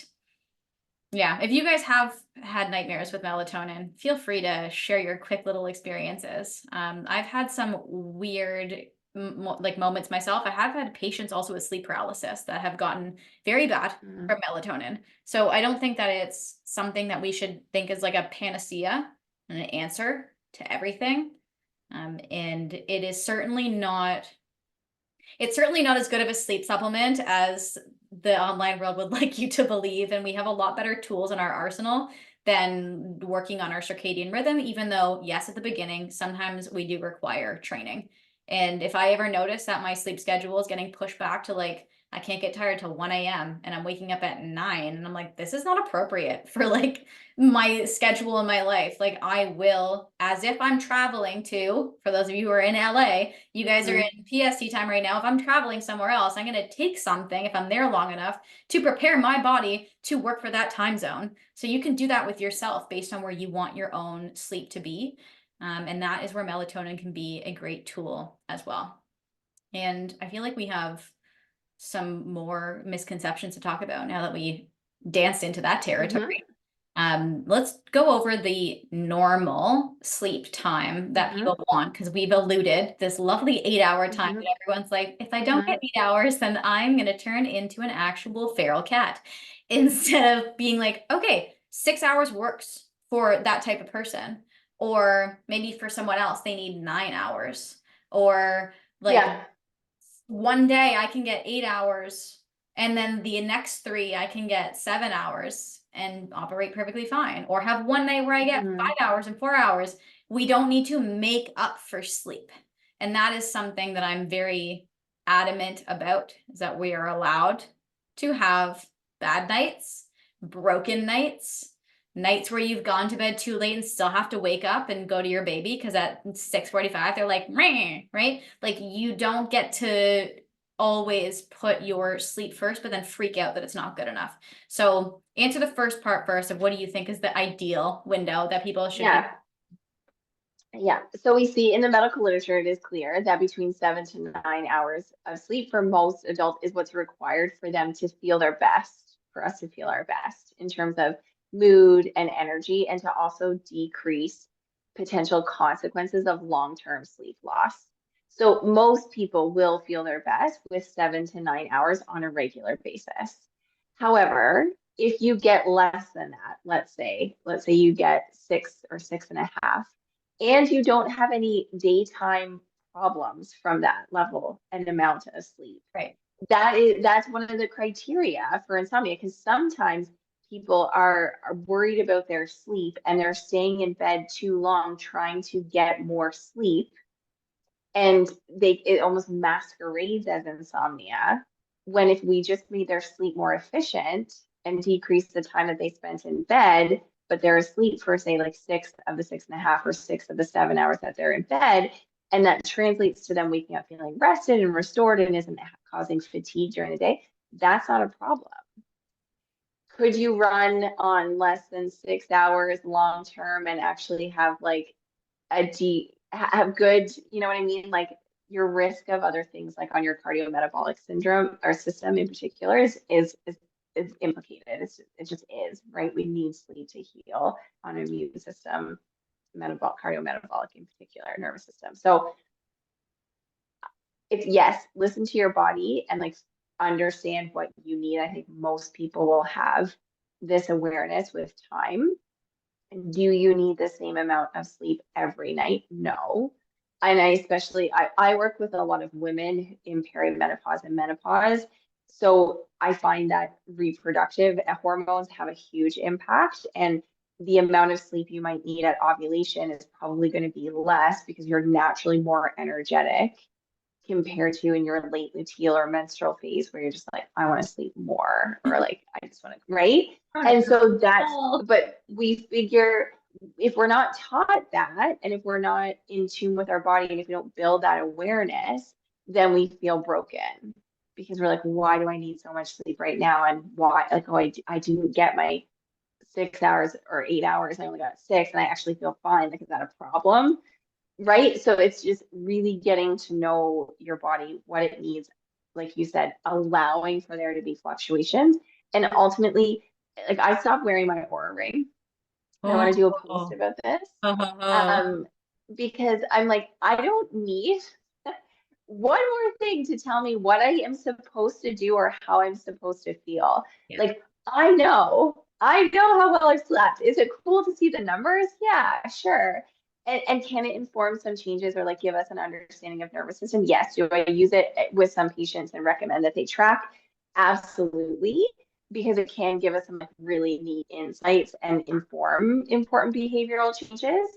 yeah, if you guys have had nightmares with melatonin, feel free to share your quick little experiences. I've had some weird like moments myself. I have had patients also with sleep paralysis that have gotten very bad Mm. from melatonin. So I don't think that it's something that we should think is like a panacea and an answer to everything. And it's certainly not as good of a sleep supplement as the online world would like you to believe. And we have a lot better tools in our arsenal than working on our circadian rhythm, even though, yes, at the beginning, sometimes we do require training. And if I ever notice that my sleep schedule is getting pushed back to like, I can't get tired till 1 a.m. and I'm waking up at 9 and I'm like, this is not appropriate for like my schedule in my life. Like I will, as if I'm traveling to, for those of you who are in LA, you guys are Mm. in PST time right now. If I'm traveling somewhere else, I'm going to take something if I'm there long enough to prepare my body to work for that time zone. So you can do that with yourself based on where you want your own sleep to be. And that is where melatonin can be a great tool as well. And I feel like we have some more misconceptions to talk about now that we danced into that Mm-hmm. territory. Let's go over the normal sleep time that Mm-hmm. people want because we've eluded this lovely 8 hour time Mm-hmm. that everyone's like, if I don't Mm-hmm. get 8 hours, then I'm going to turn into an actual feral cat instead of being like, okay, 6 hours works for that type of person. Or maybe for someone else, they need 9 hours. Or like Yeah. one day I can get 8 hours, and then the next three I can get 7 hours and operate perfectly fine. Or have one night where I get Mhm. 5 hours and 4 hours. We don't need to make up for sleep. And that is something that I'm very adamant about, is that we are allowed to have bad nights, broken nights, nights where you've gone to bed too late and still have to wake up and go to your baby because at 6:45 they're like, meh, right? Like you don't get to always put your sleep first, but then freak out that it's not good enough. So answer the first part first of what do you think is the ideal window that people should be. Yeah. Yeah. So we see in the medical literature, it is clear that between 7 to 9 hours of sleep for most adults is what's required for them to feel their best, for us to feel our best in terms of mood and energy, and to also decrease potential consequences of long-term sleep loss. So most people will feel their best with 7 to 9 hours on a regular basis. However, if you get less than that, let's say you get 6 or 6.5, and you don't have any daytime problems from that level and amount of sleep. Right. That's one of the criteria for insomnia, because sometimes people are worried about their sleep and they're staying in bed too long trying to get more sleep, and it almost masquerades as insomnia, when if we just made their sleep more efficient and decrease the time that they spent in bed, but they're asleep for, say, like 6 of the 6.5 or 6 of the 7 hours that they're in bed, and that translates to them waking up feeling rested and restored and isn't causing fatigue during the day, that's not a problem. Could you run on less than 6 hours long term and actually have like have good, you know what I mean? Like your risk of other things like on your cardiometabolic syndrome or system in particular is implicated. It just is, right? We need sleep to heal on immune system, metabolic, cardiometabolic in particular, nervous system. So if yes, listen to your body and like understand what you need. I think most people will have this awareness with time. Do you need the same amount of sleep every night? No. And I work with a lot of women in perimenopause and menopause. So I find that reproductive hormones have a huge impact. And the amount of sleep you might need at ovulation is probably going to be less because you're naturally more energetic compared to in your late luteal or menstrual phase where you're just like, I want to sleep more, or like, I just want to, right? And so but we figure if we're not taught that, and if we're not in tune with our body, and if we don't build that awareness, then we feel broken because we're like, why do I need so much sleep right now? And why, like, oh, I didn't get my 6 hours or 8 hours. I only got six, and I actually feel fine. Like, is that a problem? Right? So it's just really getting to know your body, what it needs, like you said, allowing for there to be fluctuations. And ultimately, like I stopped wearing my Aura ring. I want to do a post Oh, about this. oh, Um, because I'm like, I don't need one more thing to tell me what I am supposed to do or how I'm supposed to feel. yeah. Like, I know how well I've slept. Is it cool to see the numbers? Yeah, sure. And can it inform some changes or like give us an understanding of nervous system? Yes. Do I use it with some patients and recommend that they track? Absolutely, because it can give us some like really neat insights and inform important behavioral changes.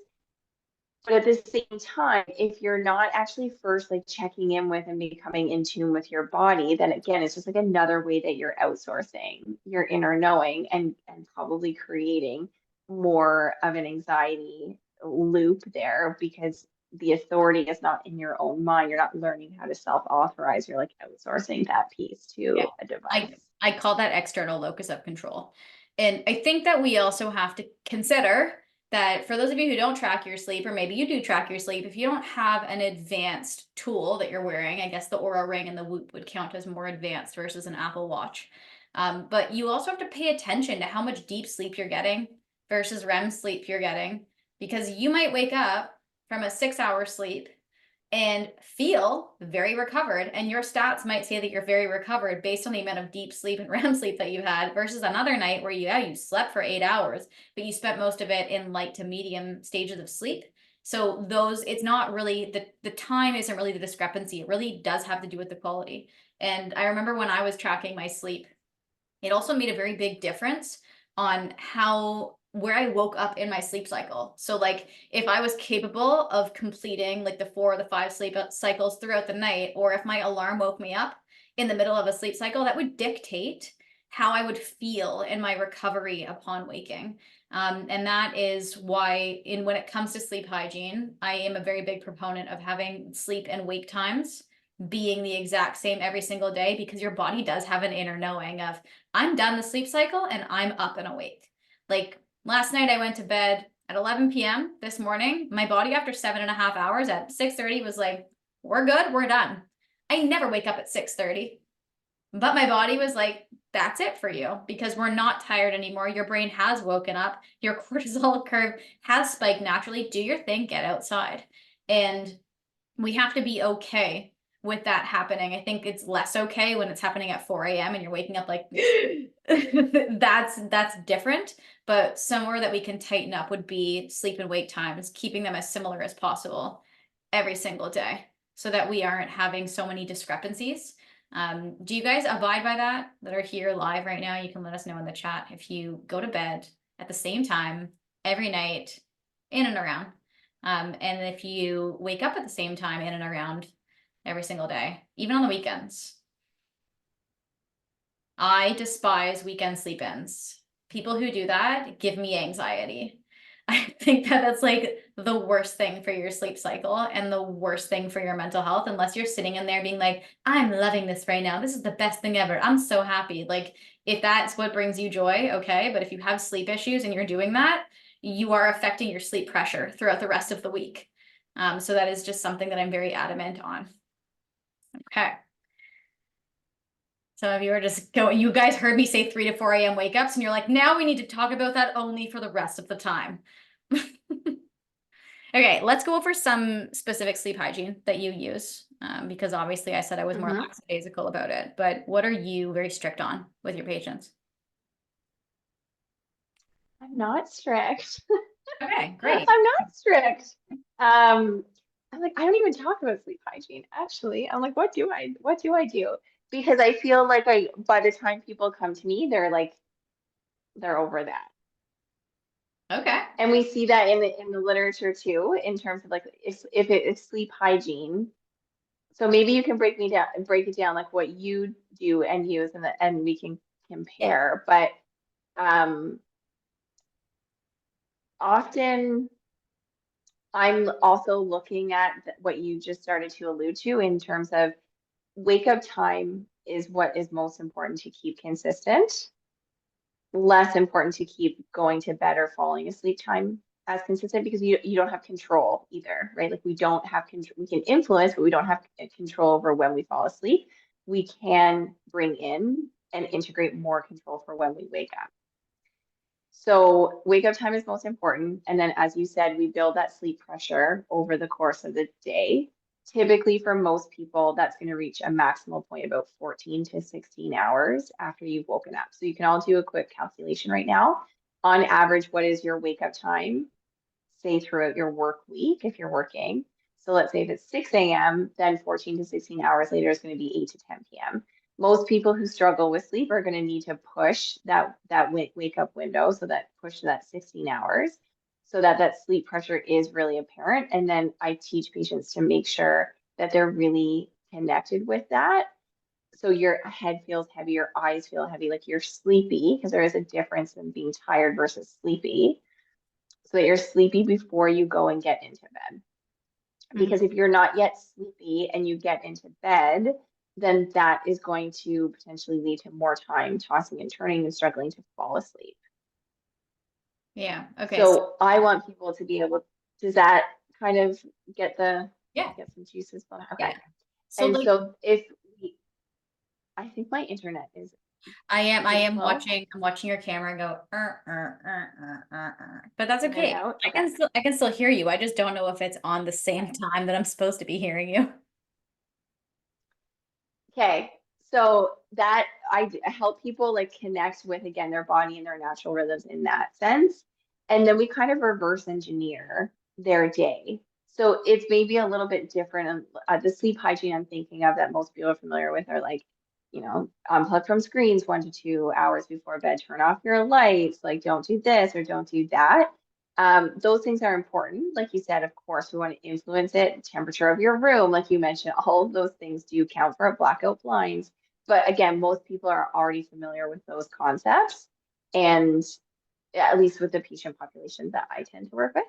But at the same time, if you're not actually first like checking in with and becoming in tune with your body, then again, it's just like another way that you're outsourcing your inner knowing and probably creating more of an anxiety loop there because the authority is not in your own mind. You're not learning how to self-authorize. You're like outsourcing that piece Yeah. to a device. I call that external locus of control. And I think that we also have to consider that for those of you who don't track your sleep, or maybe you do track your sleep, if you don't have an advanced tool that you're wearing, I guess the Aura Ring and the Whoop would count as more advanced versus an Apple Watch. But you also have to pay attention to how much deep sleep you're getting versus REM sleep you're getting, because you might wake up from a 6 hour sleep and feel very recovered. And your stats might say that you're very recovered based on the amount of deep sleep and REM sleep that you had versus another night where you slept for 8 hours, but you spent most of it in light to medium stages of sleep. So it's not really the time isn't really the discrepancy. It really does have to do with the quality. And I remember when I was tracking my sleep, it also made a very big difference on where I woke up in my sleep cycle. So like if I was capable of completing like the 4 or the 5 sleep cycles throughout the night, or if my alarm woke me up in the middle of a sleep cycle, that would dictate how I would feel in my recovery upon waking. And that is why when it comes to sleep hygiene, I am a very big proponent of having sleep and wake times being the exact same every single day, because your body does have an inner knowing of, I'm done the sleep cycle and I'm up and awake. Like last night I went to bed at 11 p.m. This morning, my body after 7.5 hours at 6:30 was like, we're good, we're done. I never wake up at 6:30, but my body was like, that's it for you, because we're not tired anymore. Your brain has woken up. Your cortisol curve has spiked naturally. Do your thing, get outside. And we have to be okay with that happening. I think it's less okay when it's happening at 4 a.m. and you're waking up like that's different. But somewhere that we can tighten up would be sleep and wake times, keeping them as similar as possible every single day so that we aren't having so many discrepancies. Do you guys abide by that are here live right now? You can let us know in the chat if you go to bed at the same time every night, in and around. And if you wake up at the same time, in and around every single day, even on the weekends. I despise weekend sleep-ins. People who do that give me anxiety. I think that's like the worst thing for your sleep cycle and the worst thing for your mental health, unless you're sitting in there being like, I'm loving this right now. This is the best thing ever. I'm so happy. Like, if that's what brings you joy, okay. But if you have sleep issues and you're doing that, you are affecting your sleep pressure throughout the rest of the week. So that is just something that I'm very adamant on. Okay. Some of you are just going, you guys heard me say 3 to 4 a.m. wake ups, and you're like, now we need to talk about that only for the rest of the time. Okay, let's go over some specific sleep hygiene that you use, because obviously I said I was more lackadaisical about it, but what are you very strict on with your patients? I'm not strict. Okay, great. I'm not strict. I'm like, I don't even talk about sleep hygiene, actually. I'm like, what do I do? Because I feel like by the time people come to me, they're over that. Okay. And we see that in the literature too, in terms of like if it is sleep hygiene. So maybe you can break it down like what you do and use, and we can Yeah. compare. But often I'm also looking at what you just started to allude to in terms of wake up time is what is most important to keep consistent, less important to keep going to bed or falling asleep time as consistent, because you don't have control either, right? Like we don't have control. We can influence, but we don't have control over when we fall asleep. We can bring in and integrate more control for when we wake up. So wake up time is most important. And then, as you said, we build that sleep pressure over the course of the day. Typically, for most people, that's going to reach a maximal point about 14 to 16 hours after you've woken up. So you can all do a quick calculation right now. On average, what is your wake up time, say throughout your work week if you're working? So let's say if it's 6 a.m., then 14 to 16 hours later is going to be 8 to 10 p.m. Most people who struggle with sleep are going to need to push that wake up window, so that push to that 16 hours, so that sleep pressure is really apparent. And then I teach patients to make sure that they're really connected with that. So your head feels heavy, your eyes feel heavy, like you're sleepy, because there is a difference in being tired versus sleepy. So that you're sleepy before you go and get into bed. Because if you're not yet sleepy and you get into bed, then that is going to potentially lead to more time tossing and turning and struggling to fall asleep. Yeah. Okay. So I want people to be able, does that kind of get Yeah. get some juices flowing? Okay. Yeah. So And like, so if we, I think my internet is I Pretty am slow. I'm watching your camera go, but that's In and okay. out. Okay. I can still hear you. I just don't know if it's on the same Okay. time that I'm supposed to be hearing you. Okay, so that help people like connect with again their body and their natural rhythms in that sense. And then we kind of reverse engineer their day. So it's maybe a little bit different. The sleep hygiene I'm thinking of that most people are familiar with are like, unplug from screens 1 to 2 hours before bed, turn off your lights, like don't do this or don't do that. Those things are important. Like you said, of course, we want to influence it, temperature of your room, like you mentioned, all of those things do count for blackout blinds. But again, most people are already familiar with those concepts. And at least with the patient population that I tend to work with,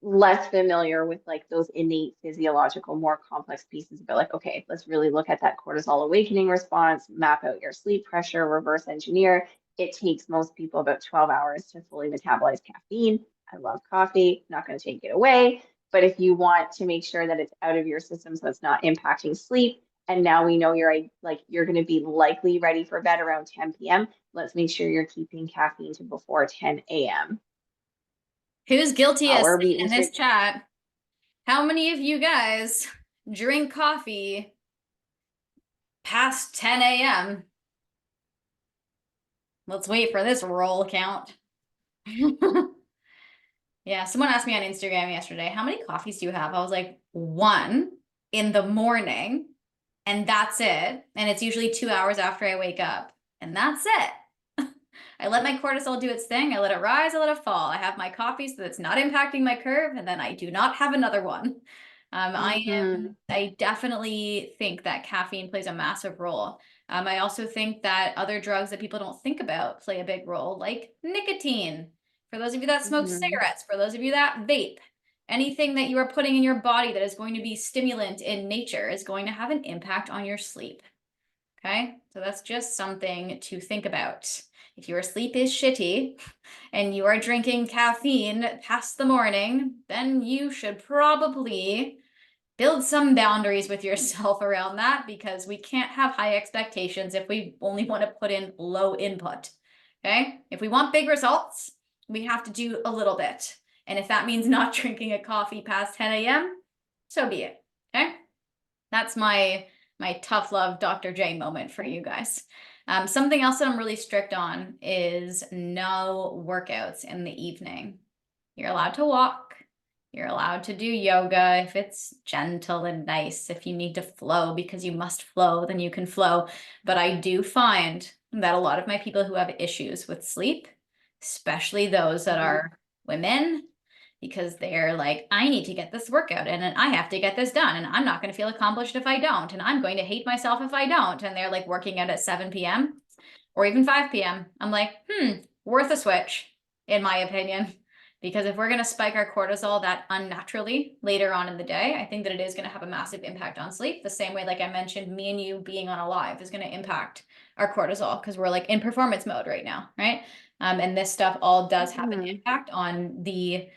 less familiar with like those innate physiological, more complex pieces about like, okay, let's really look at that cortisol awakening response, map out your sleep pressure, reverse engineer. It takes most people about 12 hours to fully metabolize caffeine. I love coffee, not going to take it away. But if you want to make sure that it's out of your system so it's not impacting sleep, and now we know you're going to be likely ready for bed around 10 p.m., let's make sure you're keeping caffeine to before 10 a.m. Who's How guiltiest are we in this integrating? chat? How many of you guys drink coffee past 10 a.m.? Let's wait for this roll count. Yeah, someone asked me on Instagram yesterday, how many coffees do you have? I was like, one in the morning, and that's it. And it's usually 2 hours after I wake up, and that's it. I let my cortisol do its thing. I let it rise, I let it fall. I have my coffee so that it's not impacting my curve, and then I do not have another one. Mm-hmm. I definitely think that caffeine plays a massive role. I also think that other drugs that people don't think about play a big role, like nicotine. For those of you that smoke Mm-hmm. cigarettes, for those of you that vape, anything that you are putting in your body that is going to be stimulant in nature is going to have an impact on your sleep. Okay, so that's just something to think about. If your sleep is shitty and you are drinking caffeine past the morning, then you should probably build some boundaries with yourself around that, because we can't have high expectations if we only want to put in low input. Okay, if we want big results, we have to do a little bit. And if that means not drinking a coffee past 10 a.m., so be it. Okay, that's my tough love Dr. J moment for you guys. Something else that I'm really strict on is no workouts in the evening. You're allowed to walk. You're allowed to do yoga if it's gentle and nice. If you need to flow because you must flow, then you can flow. But I do find that a lot of my people who have issues with sleep, especially those that Mm-hmm. are women, because they're like, I need to get this workout in and I have to get this done and I'm not going to feel accomplished if I don't and I'm going to hate myself if I don't. And they're like working out at 7 p.m. or even 5 p.m. I'm like, worth a switch, in my opinion. Because if we're going to spike our cortisol that unnaturally later on in the day, I think that it is going to have a massive impact on sleep. The same way, like I mentioned, me and you being on a live is going to impact our cortisol because we're like in performance mode right now, right? And this stuff all does have an Mm-hmm. impact on the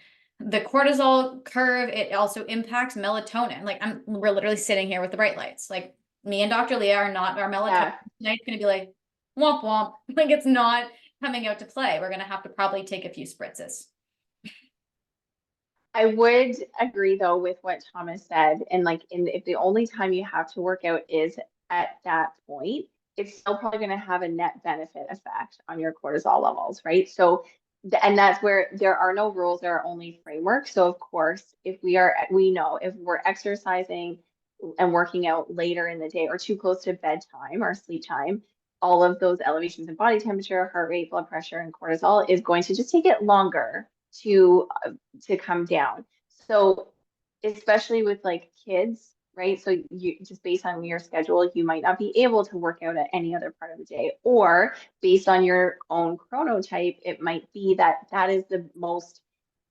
cortisol curve. It also impacts melatonin. Like we're literally sitting here with the bright lights. Like me and Dr. Leigha are not, our melatonin Yeah, tonight's going to be like womp womp. Like it's not coming out to play. We're going to have to probably take a few spritzes. I would agree though with what Thomas said. And like if the only time you have to work out is at that point, it's still probably going to have a net benefit effect on your cortisol levels, right? So and that's where there are no rules, there are only frameworks. So of course, we know if we're exercising and working out later in the day or too close to bedtime or sleep time, all of those elevations in body temperature, heart rate, blood pressure, and cortisol is going to just take it longer to come down. So especially with like kids, right? So you just based on your schedule, you might not be able to work out at any other part of the day, or based on your own chronotype, it might be that that is the most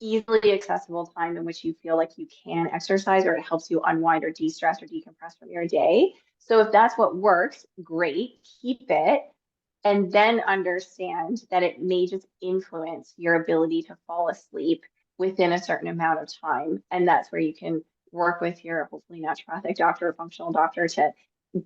easily accessible time in which you feel like you can exercise or it helps you unwind or de-stress or decompress from your day. So if that's what works, great, keep it and then understand that it may just influence your ability to fall asleep within a certain amount of time. And that's where you can work with your hopefully naturopathic doctor or functional doctor to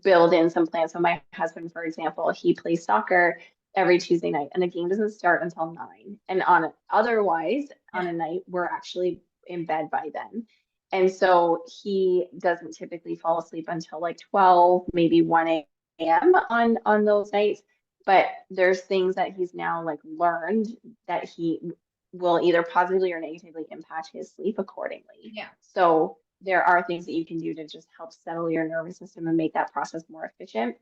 build in some plans. So my husband, for example, he plays soccer every Tuesday night, and the game doesn't start until 9. And otherwise on Yeah. a night we're actually in bed by then. And so he doesn't typically fall asleep until like 12, maybe 1 a.m. on those nights. But there's things that he's now like learned that he will either positively or negatively impact his sleep accordingly. Yeah. So there are things that you can do to just help settle your nervous system and make that process more efficient.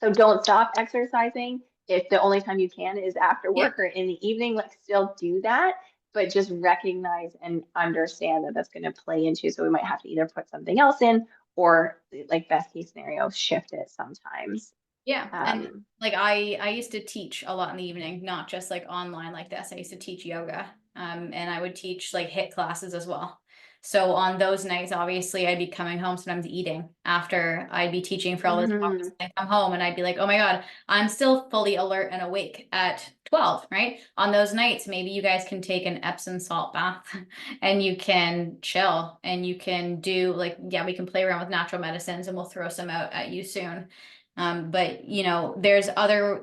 So don't stop exercising. If the only time you can is after Yeah. work or in the evening, like still do that, but just recognize and understand that that's going to play into. So we might have to either put something else in or, like best case scenario, shift it sometimes. Yeah. And Um, like I used to teach a lot in the evening, not just like online like this. I used to teach yoga. And I would teach like HIIT classes as well. So on those nights, obviously I'd be coming home sometimes eating after I'd be teaching for all this hours. mhm, I'd come home and I'd be like, oh my God, I'm still fully alert and awake at 12, right? On those nights, maybe you guys can take an Epsom salt bath and you can chill and you can do like, yeah, we can play around with natural medicines and we'll throw some out at you soon. But you know, there's other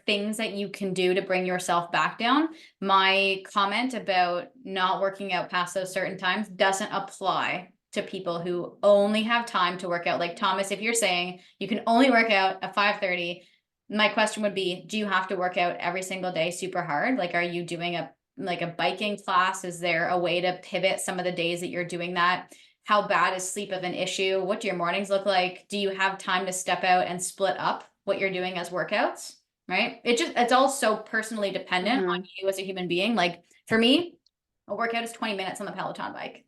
things that you can do to bring yourself back down. My comment about not working out past those certain times doesn't apply to people who only have time to work out. Like Thomas, if you're saying you can only work out at 5:30, my question would be, do you have to work out every single day super hard? Like, are you doing a biking class? Is there a way to pivot some of the days that you're doing that? How bad is sleep of an issue? What do your mornings look like? Do you have time to step out and split up what you're doing as workouts? Right? It's all so personally dependent on mhm, you as a human being. Like for me, a workout is 20 minutes on the Peloton bike.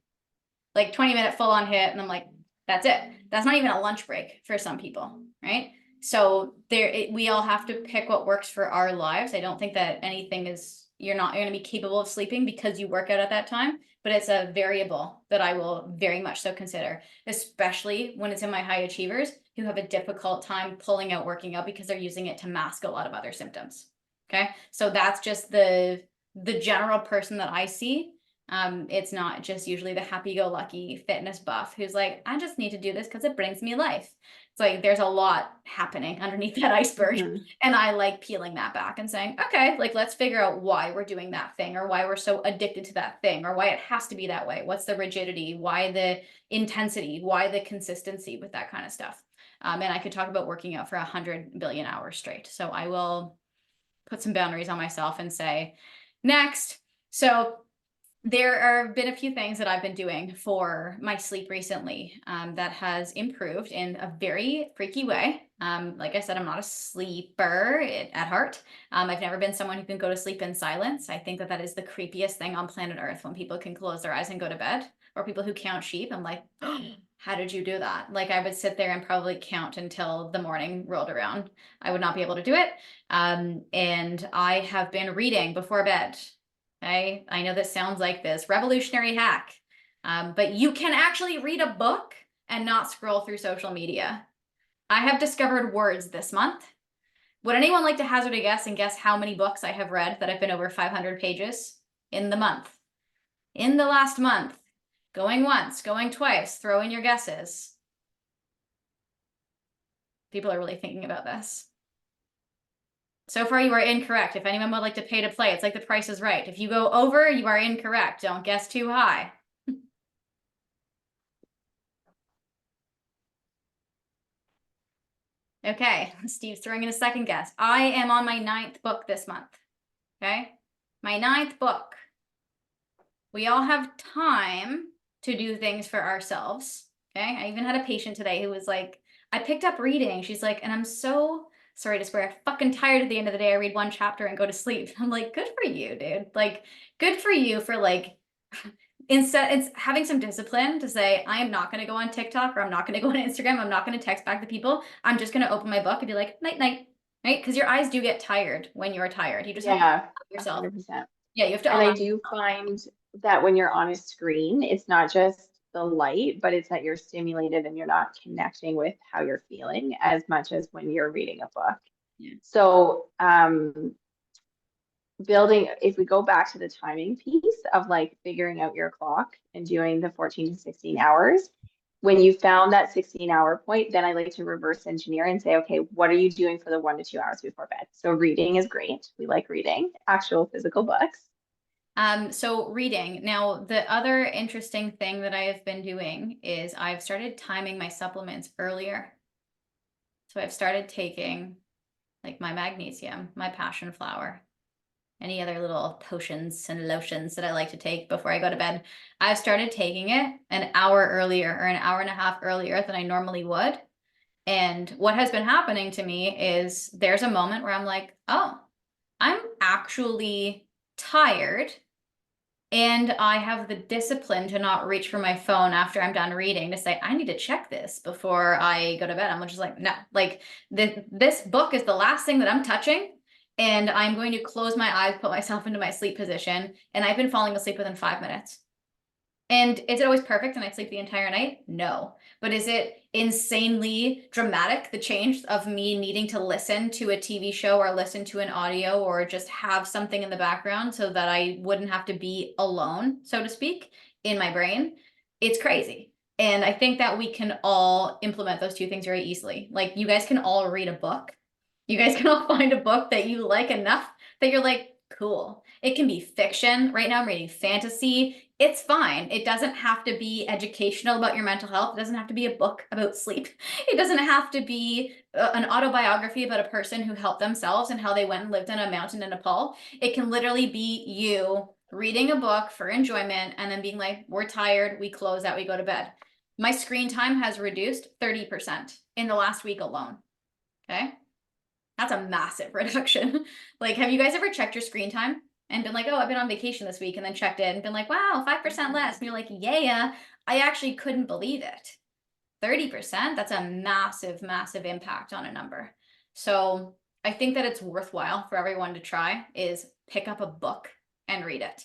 Like 20-minute full on hit, and I'm like, that's it. That's not even a lunch break for some people, right? So we all have to pick what works for our lives. I don't think that anything is you're going to be capable of sleeping because you work out at that time, but it's a variable that I will very much so consider, especially when it's in my high achievers who have a difficult time pulling out working out because they're using it to mask a lot of other symptoms. Okay, so that's just the general person that I see. It's not just usually the happy-go-lucky fitness buff who's like, I just need to do this because it brings me life. It's like there's a lot happening underneath that iceberg. mhm, And I like peeling that back and saying, okay, like let's figure out why we're doing that thing or why we're so addicted to that thing or why it has to be that way. What's the rigidity? Why the intensity? Why the consistency with that kind of stuff? And I could talk about working out for 100 billion hours straight. So I will put some boundaries on myself and say, next. So there have been a few things that I've been doing for my sleep recently that has improved in a very freaky way. Like I said, I'm not a sleeper at heart. I've never been someone who can go to sleep in silence. I think that that is the creepiest thing on planet Earth when people can close their eyes and go to bed, or people who count sheep. I'm like, oh, how did you do that? Like I would sit there and probably count until the morning rolled around. I would not be able to do it. And I have been reading before bed. Okay, I know this sounds like this revolutionary hack, but you can actually read a book and not scroll through social media. I have discovered words this month. Would anyone like to hazard a guess and guess how many books I have read that have been over 500 pages in the month? In the last month. Going once, going twice, throw in your guesses. People are really thinking about this. So far, you are incorrect. If anyone would like to pay to play, it's like the price is right. If you go over, you are incorrect. Don't guess too high. Okay, Steve's throwing in a second guess. I am on my 9th book this month. Okay, my 9th book. We all have time to do things for ourselves. Okay, I even had a patient today who was like, I picked up reading. She's like, and I'm so sorry to swear, fucking tired at the end of the day. I read one chapter and go to sleep. I'm like, good for you, dude. Like, good for you for like instead it's having some discipline to say I am not going to go on TikTok or I'm not going to go on Instagram. I'm not going to text back the people. I'm just going to open my book and be like night night, right? Because your eyes do get tired when you're tired. You just have to allow yeah, yourself. 100%. Yeah, you have to And I allow. do find that when you're on a screen, it's not just the light, but it's that you're stimulated and you're not connecting with how you're feeling as much as when you're reading a book. Yeah. So, building, if we go back to the timing piece of like figuring out your clock and doing the 14 to 16 hours, when you found that 16-hour point, then I like to reverse engineer and say, okay, what are you doing for the 1 to 2 hours before bed? So reading is great. We like reading, actual physical books. So reading. Now, the other interesting thing that I have been doing is I've started timing my supplements earlier. So I've started taking like my magnesium, my passion flower, any other little potions and lotions that I like to take before I go to bed. I've started taking it an hour earlier or an hour and a half earlier than I normally would. And what has been happening to me is there's a moment where I'm like, oh, I'm actually tired. And I have the discipline to not reach for my phone after I'm done reading to say, I need to check this before I go to bed. I'm just like, no, like this book is the last thing that I'm touching. And I'm going to close my eyes, put myself into my sleep position. And I've been falling asleep within 5 minutes. And is it always perfect and I sleep the entire night? No. But is it insanely dramatic, the change of me needing to listen to a TV show or listen to an audio or just have something in the background so that I wouldn't have to be alone, so to speak, in my brain? It's crazy. And I think that we can all implement those two things very easily. Like you guys can all read a book. You guys can all find a book that you like enough that you're like, cool. It can be fiction. Right now I'm reading fantasy. It's fine. It doesn't have to be educational about your mental health. It doesn't have to be a book about sleep. It doesn't have to be an autobiography about a person who helped themselves and how they went and lived in a mountain in Nepal. It can literally be you reading a book for enjoyment and then being like, we're tired, we close out, we go to bed. My screen time has reduced 30% in the last week alone. Okay. That's a massive reduction. Like, have you guys ever checked your screen time and been like, oh, I've been on vacation this week, and then checked it and been like, wow, 5% less. And you're like, yeah, I actually couldn't believe it. 30%, that's a massive, massive impact on a number. So I think that it's worthwhile for everyone to try is pick up a book and read it.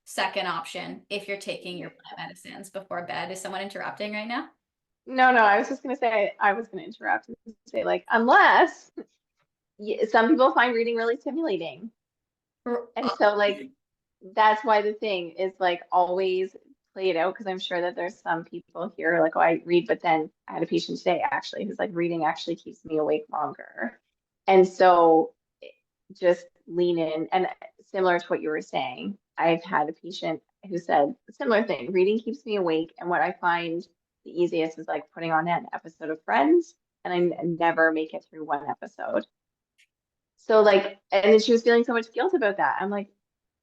Second option, if you're taking your plant medicines before bed, is someone interrupting right now? No, no, I was just going to say, I was going to interrupt and say, like, unless some people find reading really stimulating. And so, like, that's why the thing is, like, always play it out because I'm sure that there's some people here, like, oh, I read, but then I had a patient today actually who's like, reading actually keeps me awake longer. And so, just lean in. And similar to what you were saying, I've had a patient who said a similar thing, reading keeps me awake. And what I find the easiest is like putting on an episode of Friends, and I never make it through one episode. So like, and then she was feeling so much guilt about that. I'm like,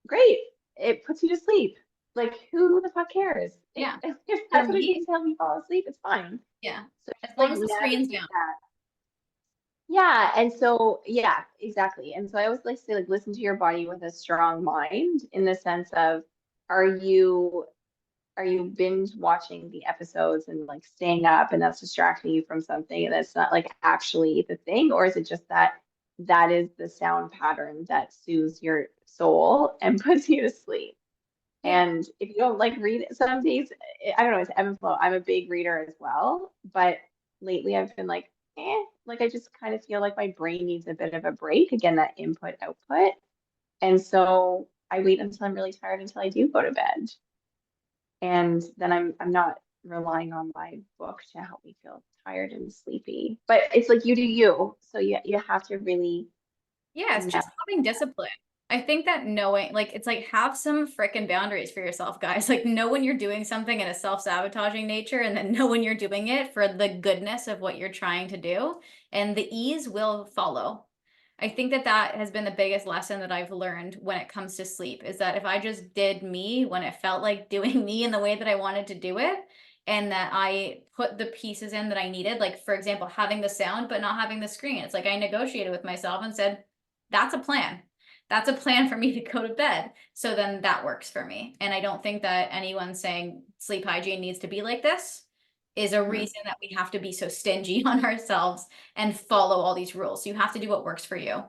great, it puts you to sleep. Like, who the fuck cares? If, Yeah. if For that's what it me, takes to help you fall asleep, it's fine. yeah. So As just long like as the screen's navigate down. that. Yeah, and so yeah, exactly. And so I always like to say like listen to your body with a strong mind in the sense of are you are you binge watching the episodes and like staying up and that's distracting you from something and that's not like actually the thing, or is it just that that is the sound pattern that soothes your soul and puts you to sleep? Yeah. And if you don't like read some days, I don't know, it's ebb and flow. I'm a big reader as well, but lately I've been like, like I just kind of feel like my brain needs a bit of a break. Again, that input output. And so I wait until I'm really tired until I do go to bed. And then I'm not relying on my book to help me feel tired and sleepy. But it's like you do you. So you have to really Yeah, it's just having discipline. I think that knowing, like, it's like have some freaking boundaries for yourself, guys. Like, know when you're doing something in a self-sabotaging nature, and then know when you're doing it for the goodness of what you're trying to do, and the ease will follow. I think that that has been the biggest lesson that I've learned when it comes to sleep is that if I just did me when it felt like doing me in the way that I wanted to do it, and that I put the pieces in that I needed, like, for example, having the sound, but not having the screen. It's like I negotiated with myself and said, that's a plan. That's a plan for me to go to bed. So then that works for me. And I don't think that anyone saying sleep hygiene needs to be like this is a Mhm. reason that we have to be so stingy on ourselves and follow all these rules. So you have to do what works for you.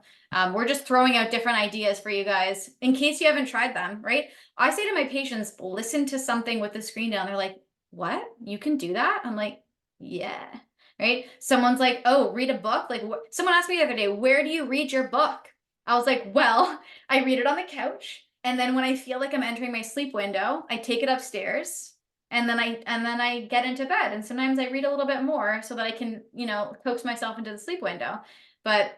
We're just throwing out different ideas for you guys in case you haven't tried them, right? I say to my patients, listen to something with the screen down. They're like, what? You can do that? I'm like, yeah. Right? Someone's like, oh, read a book. Like, someone asked me the other day, where do you read your book? I was like, well, I read it on the couch. And then when I feel like I'm entering my sleep window, I take it upstairs and then I get into bed, and sometimes I read a little bit more so that I can, coax myself into the sleep window. But,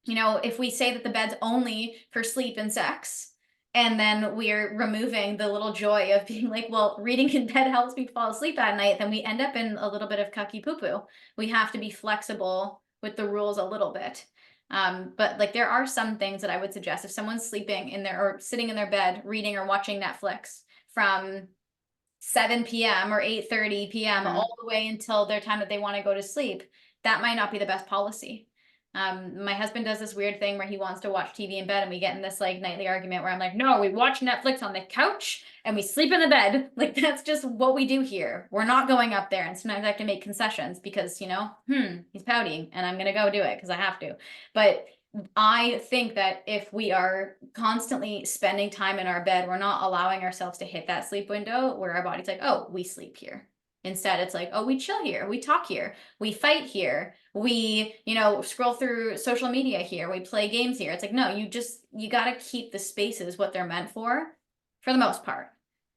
if we say that the bed's only for sleep and sex, and then we're removing the little joy of being like, well, reading in bed helps me fall asleep at night, then we end up in a little bit of cucky poo poo. We have to be flexible with the rules a little bit. But like there are some things that I would suggest if someone's sleeping in their or sitting in their bed reading or watching Netflix from 7 p.m. or 8:30 p.m. Mhm. all the way until their time that they want to go to sleep, that might not be the best policy. My husband does this weird thing where he wants to watch TV in bed, and we get in this like nightly argument where I'm like, no, we watch Netflix on the couch and we sleep in the bed. Like that's just what we do here. We're not going up there. And sometimes I have to make concessions because, he's pouting and I'm gonna go do it because I have to. But I think that if we are constantly spending time in our bed, we're not allowing ourselves to hit that sleep window where our body's like, oh, we sleep here. Instead, it's like, oh, we chill here, we talk here, we fight here, we, scroll through social media here, we play games here. It's like, no, you got to keep the spaces what they're meant for the most part.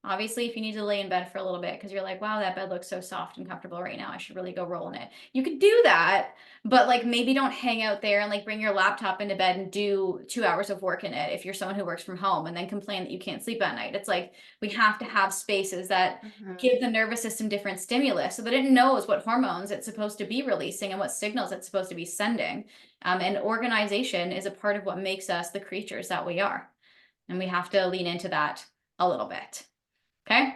Obviously, if you need to lay in bed for a little bit because you're like, wow, that bed looks so soft and comfortable right now, I should really go roll in it. You could do that, but like maybe don't hang out there and like bring your laptop into bed and do 2 hours of work in it if you're someone who works from home and then complain that you can't sleep at night. It's like we have to have spaces that Mhm. give the nervous system different stimulus so that it knows what hormones it's supposed to be releasing and what signals it's supposed to be sending. And organization is a part of what makes us the creatures that we are. And we have to lean into that a little bit. Okay.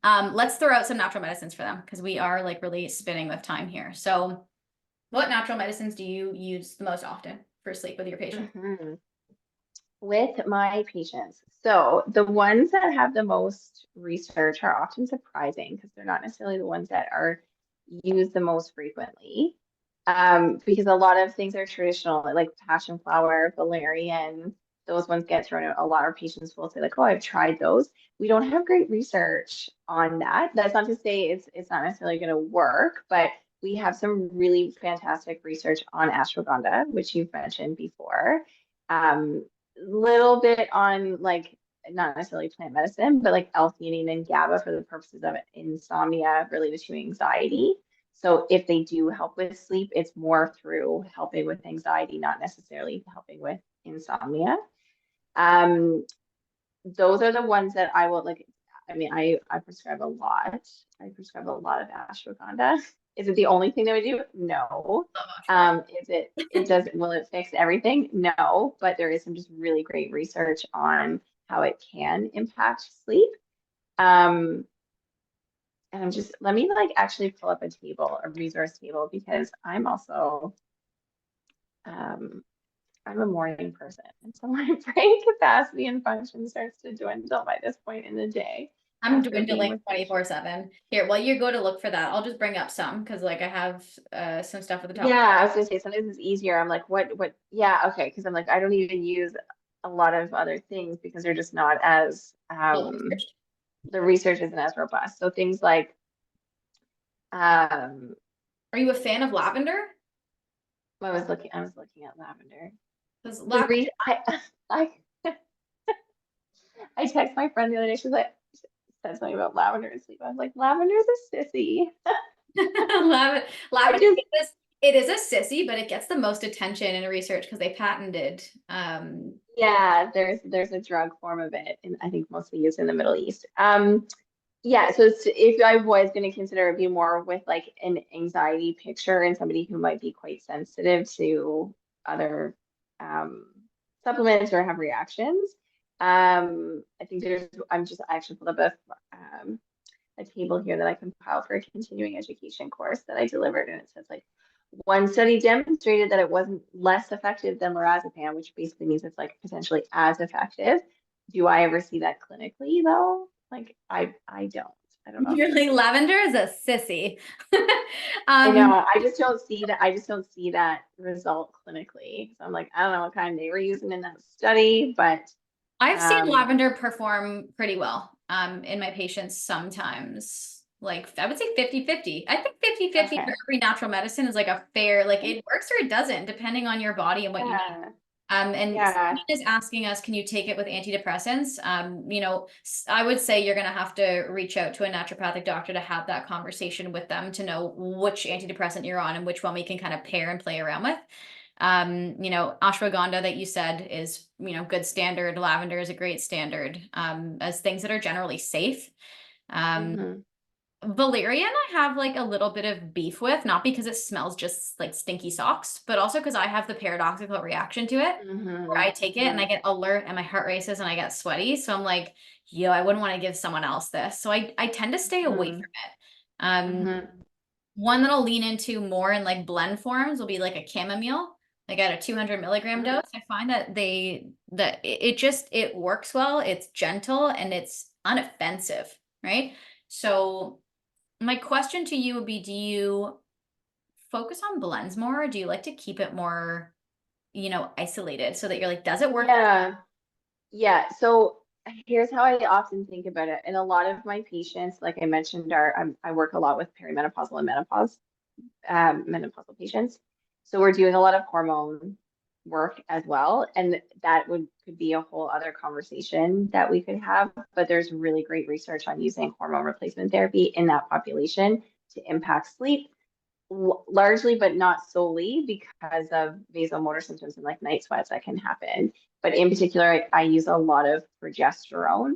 Let's throw out some natural medicines for them because we are like really spinning with time here. So what natural medicines do you use the most often for sleep with your patient? Mhm. With my patients. So the ones that have the most research are often surprising because they're not necessarily the ones that are used the most frequently. Because a lot of things are traditional, like passion flower, valerian, those ones get thrown out. A lot of patients will say, like, oh, I've tried those. We don't have great research on that. That's not to say it's not necessarily going to work, but we have some really fantastic research on ashwagandha, which you've mentioned before. Um, little bit on like not necessarily plant medicine, but like L-theanine and GABA for the purposes of insomnia related to anxiety. So if they do help with sleep, it's more through helping with anxiety, not necessarily helping with insomnia. Um, those are the ones that I will like. I mean, I prescribe a lot. I prescribe a lot of ashwagandha. Is it the only thing that we do? No. Love ashwagandha. Is it? It does. Will it fix everything? No. But there is some just really great research on how it can impact sleep. Um, and I'm just let me like actually pull up a table, a resource table, because um I'm a morning person, and so my brain capacity and function starts to dwindle by this point in the day I'm after being dwindling with patients. 24/7. Here, while you go to look for that, I'll just bring up some because like I have some stuff at the top. Yeah, I was gonna say sometimes it's easier. I'm like, yeah, okay, because I'm like, I don't even use a lot of other things because they're just not as Well researched. the research isn't as robust. So things like um Are you a fan of lavender? I was looking at lavender. Because The lavender, re I I text my friend the other day, she's like said something about lavender and sleep. I was like, lavender's a sissy. I lavender just it is a sissy, but it gets the most attention in research because they patented yeah, there's a drug form of it, and I think mostly used in the Middle East. Yeah, so if I was going to consider it be more with like an anxiety picture and somebody who might be quite sensitive to other um, supplements or have reactions, I think I actually pulled up a table here that I compiled for a continuing education course that I delivered, and it says like one study demonstrated that it wasn't less effective than lorazepam, which basically means it's like potentially as effective. Do I ever see that clinically though? Like I don't. I don't know if you're you like do. lavender is a sissy. I um know. I just don't see that. I just don't see that result clinically. So I'm like, I don't know what kind they were using in that study, but I've seen um, lavender perform pretty well in my patients sometimes. Like I would say 50-50. I think 50-50 for okay. every natural medicine is like a fair, like it works or it doesn't, depending on your body and what you need. Yeah. And Yeah. someone is asking us, can you take it with antidepressants? I would say you're going to have to reach out to a naturopathic doctor to have that conversation with them to know which antidepressant you're on and which one we can kind of pair and play around with. Ashwagandha that you said is, good standard. Lavender is a great standard, as things that are generally safe. Hmm. Valerian, I have like a little bit of beef with, not because it smells just like stinky socks, but also because I have the paradoxical reaction to it where Hmm. I take it and I get alert and my heart races and I get sweaty. So I'm like, yo, I wouldn't want to give someone else this. So I tend to stay away Hmm. from it. Hmm. One that I'll lean into more in like blend forms will be like a chamomile, like at a 200 milligram Hmm. dose. I find that it works well, it's gentle and it's unoffensive, right? So my question to you would be, do you focus on blends more, or do you like to keep it more, isolated so that you're like, does it work? Yeah. Yeah. So here's how I often think about it. And a lot of my patients, like I mentioned, I work a lot with perimenopausal and menopausal patients. So we're doing a lot of hormone work as well. And that could be a whole other conversation that we could have. But there's really great research on using hormone replacement therapy in that population to impact sleep, largely, but not solely, because of vasomotor symptoms and like night sweats that can happen. But in particular, I use a lot of progesterone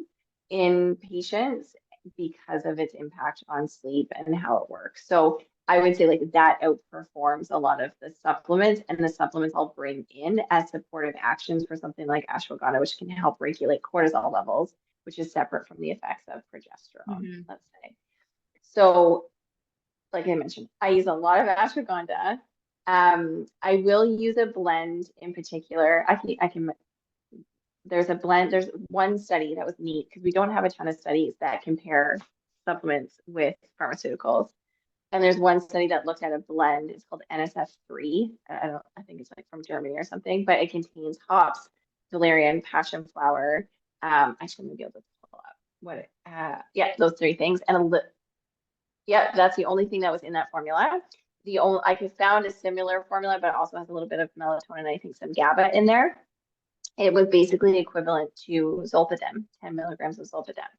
in patients because of its impact on sleep and how it works. So I would say like that outperforms a lot of the supplements, and the supplements I'll bring in as supportive actions for something like ashwagandha, which can help regulate cortisol levels, which is separate from the effects of progesterone, Mhm. let's say. So like I mentioned, I use a lot of ashwagandha. I will use a blend in particular. There's a blend, there's one study that was neat because we don't have a ton of studies that compare supplements with pharmaceuticals. And there's one study that looked at a blend. It's called NSF3. I think it's like from Germany or something, but it contains hops, valerian, passion flower. Actually, I'm gonna be able to pull up yeah, those three things, and yeah, that's the only thing that was in that formula. The only I could found a similar formula, but it also has a little bit of melatonin, I think some GABA in there. It was basically equivalent to zolpidem, 10 milligrams of zolpidem.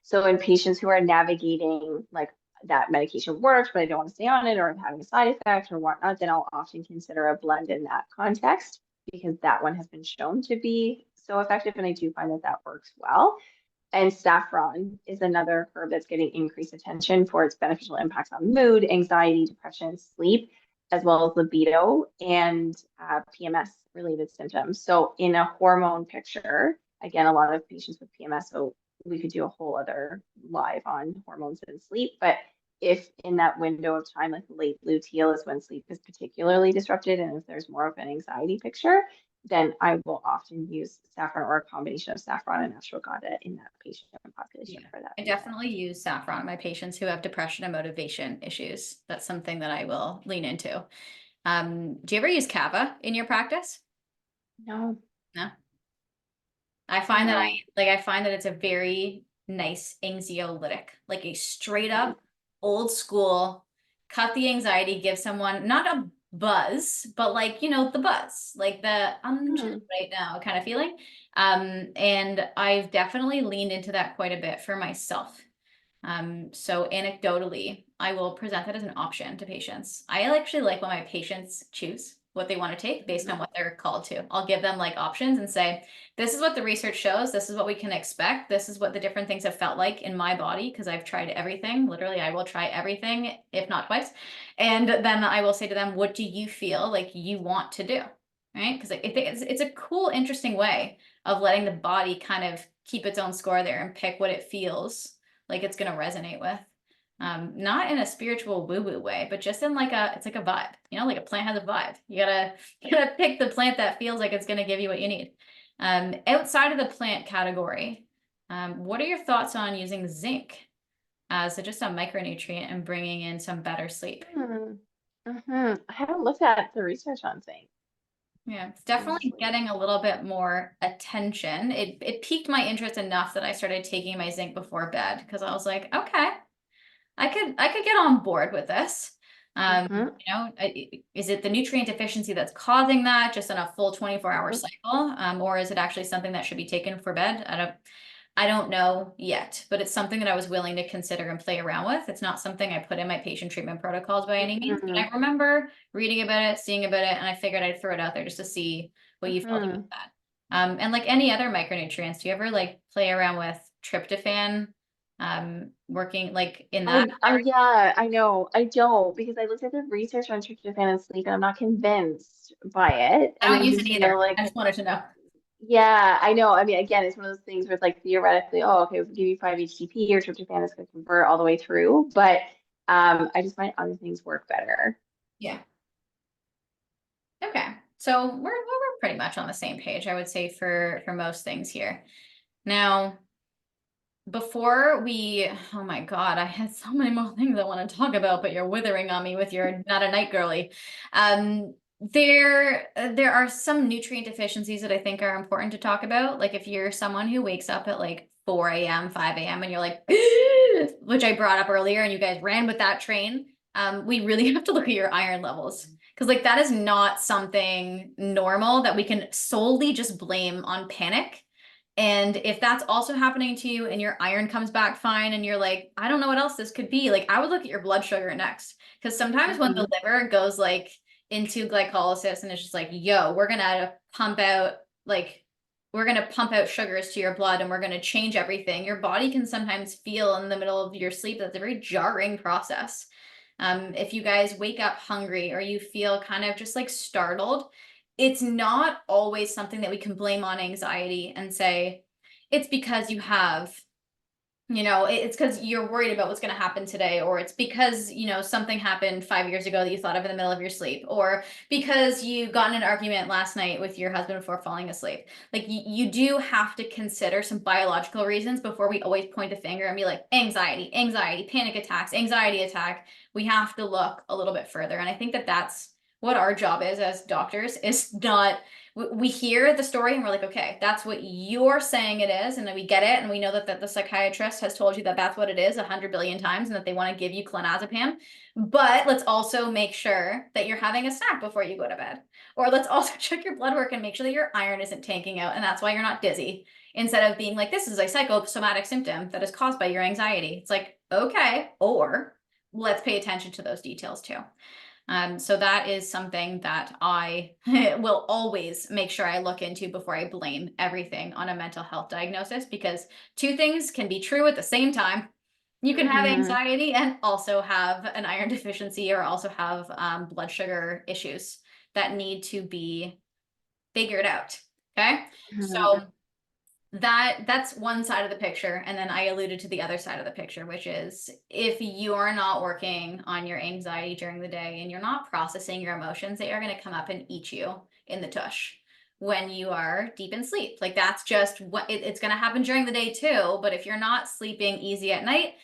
So in patients who are navigating like that medication works, but I don't want to stay on it, or I'm having a side effect or whatnot, then I'll often consider a blend in that context because that one has been shown to be so effective. And I do find that that works well. And saffron is another herb that's getting increased attention for its beneficial impacts on mood, anxiety, depression, sleep, as well as libido and PMS related symptoms. So, in a hormone picture, again, a lot of patients with PMS, so we could do a whole other live on hormones and sleep. But if in that window of time, like late luteal is when sleep is particularly disrupted, and if there's more of an anxiety picture, then I will often use saffron or a combination of saffron and ashwagandha in that patient population Yeah, for that I reason. definitely use saffron in my patients who have depression and motivation issues. That's something that I will lean into. Do you ever use kava in your practice? No, No. I find that no. I find that it's a very nice anxiolytic, like a straight up old school cut the anxiety, give someone not a buzz, but like, the buzz, like the I'm chill Hmm. right now kind of feeling. And I've definitely leaned into that quite a bit for myself. So anecdotally, I will present that as an option to patients. I actually like when my patients choose what they want to take based on Hmm. what they're called to. I'll give them like options and say, this is what the research shows. This is what we can expect. This is what the different things have felt like in my body because I've tried everything. Literally, I will try everything, if not twice. And then I will say to them, what do you feel like you want to do? Right? Because I think it's a cool, interesting way of letting the body kind of keep its own score there and pick what it feels like it's going to resonate with. Not in a spiritual woo-woo way, but just in it's like a vibe, like a plant has a vibe. You gotta pick the plant that feels like it's going to give you what you need. Outside of the plant category, what are your thoughts on using zinc as just a micronutrient and bringing in some better sleep? Hmm. Hmm. I haven't looked at the research on zinc Yeah, it's and definitely sleep. getting a little bit more attention. It piqued my interest enough that I started taking my zinc before bed because I was like, okay, I could get on board with this. Mhm. Is it the nutrient deficiency that's causing that just on a full 24-hour Mhm. cycle? Or is it actually something that should be taken for bed? I don't know yet, but it's something that I was willing to consider and play around with. It's not something I put in my patient treatment protocols by any means, but I Mhm. remember reading about it, seeing about it, and I figured I'd throw it out there just to see what you felt about Mhm. that. And like any other micronutrients, do you ever like play around with tryptophan, working like in that? Yeah, I know. I don't because I looked at the research on tryptophan and sleep and I'm not convinced by it. I And don't I use it just either. feel like, I just wanted to know. yeah, I know. I mean, again, it's one of those things where it's like theoretically, oh, okay, we'll give you 5-HTP or tryptophan is going to convert all the way through. But I just find other things work better. Yeah. Okay. So we're pretty much on the same page, I would say, for most things here. Now, before we, oh my God, I had so many more things I want to talk about, but you're withering on me with your not a night girly. There are some nutrient deficiencies that I think are important to talk about. Like if you're someone who wakes up at like 4 a.m., 5 a.m., and you're like, which I brought up earlier, and you guys ran with that train, we really have to look at your iron levels. Because like that is not something normal that we can solely just blame on panic. And if that's also happening to you and your iron comes back fine and you're like, I don't know what else this could be, like I would look at your blood sugar next. Because sometimes when the Mhm. liver goes like into glycolysis and it's just like, yo, like we're gonna pump out sugars to your blood and we're gonna change everything. Your body can sometimes feel in the middle of your sleep that's a very jarring process. If you guys wake up hungry or you feel kind of just like startled, it's not always something that we can blame on anxiety and say, it's because you have, it's because you're worried about what's going to happen today, or it's because, something happened 5 years ago that you thought of in the middle of your sleep, or because you got in an argument last night with your husband before falling asleep. Like you do have to consider some biological reasons before we always point a finger and be like, anxiety, panic attacks, anxiety attack. We have to look a little bit further. And I think that that's what our job is as doctors is not we hear the story and we're like, okay, that's what you're saying it is, and then we get it, and we know that the psychiatrist has told you that that's what it is 100 billion times, and that they want to give you clonazepam. But let's also make sure that you're having a snack before you go to bed, or let's also check your blood work and make sure that your iron isn't tanking out, and that's why you're not dizzy. Instead of being like, this is a psychosomatic symptom that is caused by your anxiety. It's like, okay, or let's pay attention to those details too. So that is something that I will always make sure I look into before I blame everything on a mental health diagnosis, because two things can be true at the same time. You can have Mhm. anxiety and also have an iron deficiency, or also have blood sugar issues that need to be figured out. Okay. Mhm. So that's one side of the picture, and then I alluded to the other side of the picture, which is if you're not working on your anxiety during the day and you're not processing your emotions, they are going to come up and eat you in the tush when you are deep in sleep. Like that's just what it's going to happen during the day too. But if you're not sleeping easy at night,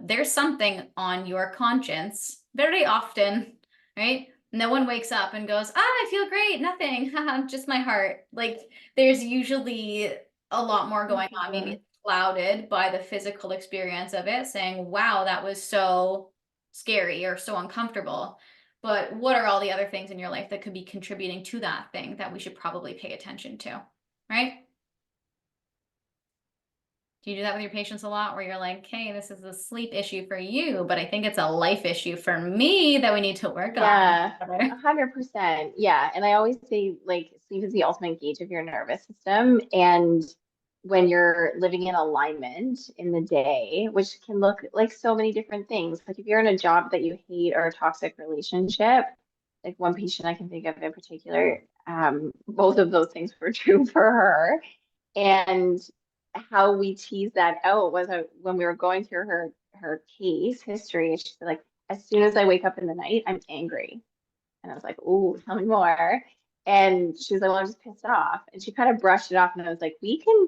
there's something on your conscience very often, right? No one wakes up and goes, I feel great, nothing, just my heart. Like there's usually a lot more going on. Maybe Mhm. it's clouded by the physical experience of it, saying, wow, that was so scary or so uncomfortable. But what are all the other things in your life that could be contributing to that thing that we should probably pay attention to? Right? Do you do that with your patients a lot where you're like, hey, this is a sleep issue for you, but I think it's a life issue for me that we need to work on Yeah, together? 100%. Yeah. And I always say like sleep is the ultimate gauge of your nervous system. And when you're living in alignment in the day, which can look like so many different things, like if you're in a job that you hate or a toxic relationship, like one patient I can think of in particular, both of those things were true for her. And how we teased that out was when we were going through her case history, she said like, as soon as I wake up in the night, I'm angry. And I was like, "Ooh, tell me more." And she was like, "Well, I'm just pissed off." And she kind of brushed it off, and I was like, "We can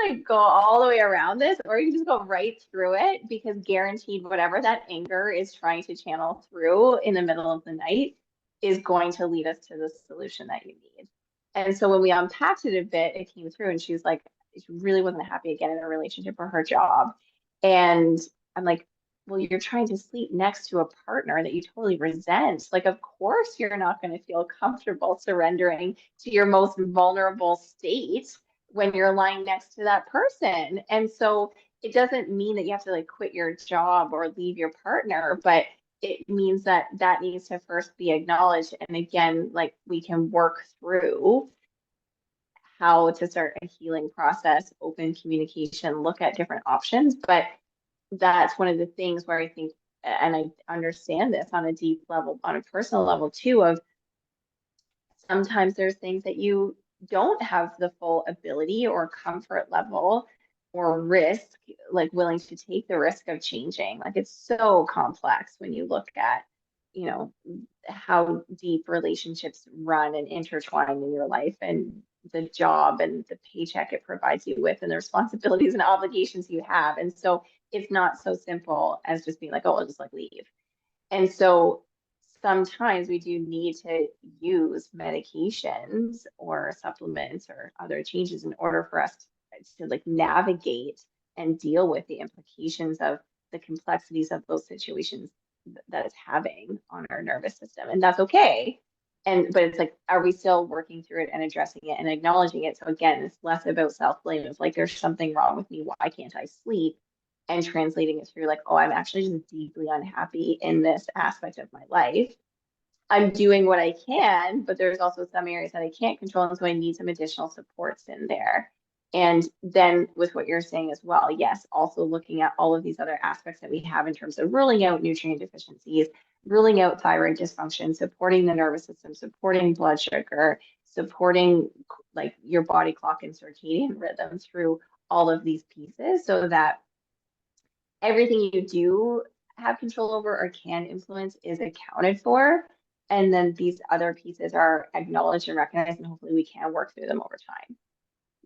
like go all the way around this, or you can just go right through it because guaranteed, whatever that anger is trying to channel through in the middle of the night is going to lead us to the solution that you need." And so when we unpacked it a bit, it came through, and she was like, she really wasn't happy again in a relationship or her job. And I'm like, well, you're trying to sleep next to a partner that you totally resent. Like, of course, you're not going to feel comfortable surrendering to your most vulnerable state when you're lying next to that person. And so it doesn't mean that you have to like quit your job or leave your partner, but it means that that needs to first be acknowledged. And again, like we can work through how to start a healing process, open communication, look at different options. But that's one of the things where I think, and I understand this on a deep level, on a personal level too, of sometimes there's things that you don't have the full ability or comfort level or risk, like willing to take the risk of changing. Like it's so complex when you look at, you know, how deep relationships run and intertwine in your life and the job and the paycheck it provides you with and the responsibilities and obligations you have. And so it's not so simple as just being like, oh, I'll just like leave. And so sometimes we do need to use medications or supplements or other changes in order for us to like navigate and deal with the implications of the complexities of those situations that it's having on our nervous system. And that's okay. And but it's like, are we still working through it and addressing it and acknowledging it? So again, it's less about self-blame. It's like there's something wrong with me. Why can't I sleep? And translating it through like, oh, I'm actually just deeply unhappy in this aspect of my life. I'm doing what I can, but there's also some areas that I can't control. And so I need some additional supports in there. And then with what you're saying as well, yes, also looking at all of these other aspects that we have in terms of ruling out nutrient deficiencies, ruling out thyroid dysfunction, supporting the nervous system, supporting blood sugar, supporting like your body clock and circadian rhythm through all of these pieces so that everything you do have control over or can influence is accounted for. And then these other pieces are acknowledged and recognized, and hopefully we can work through them over time,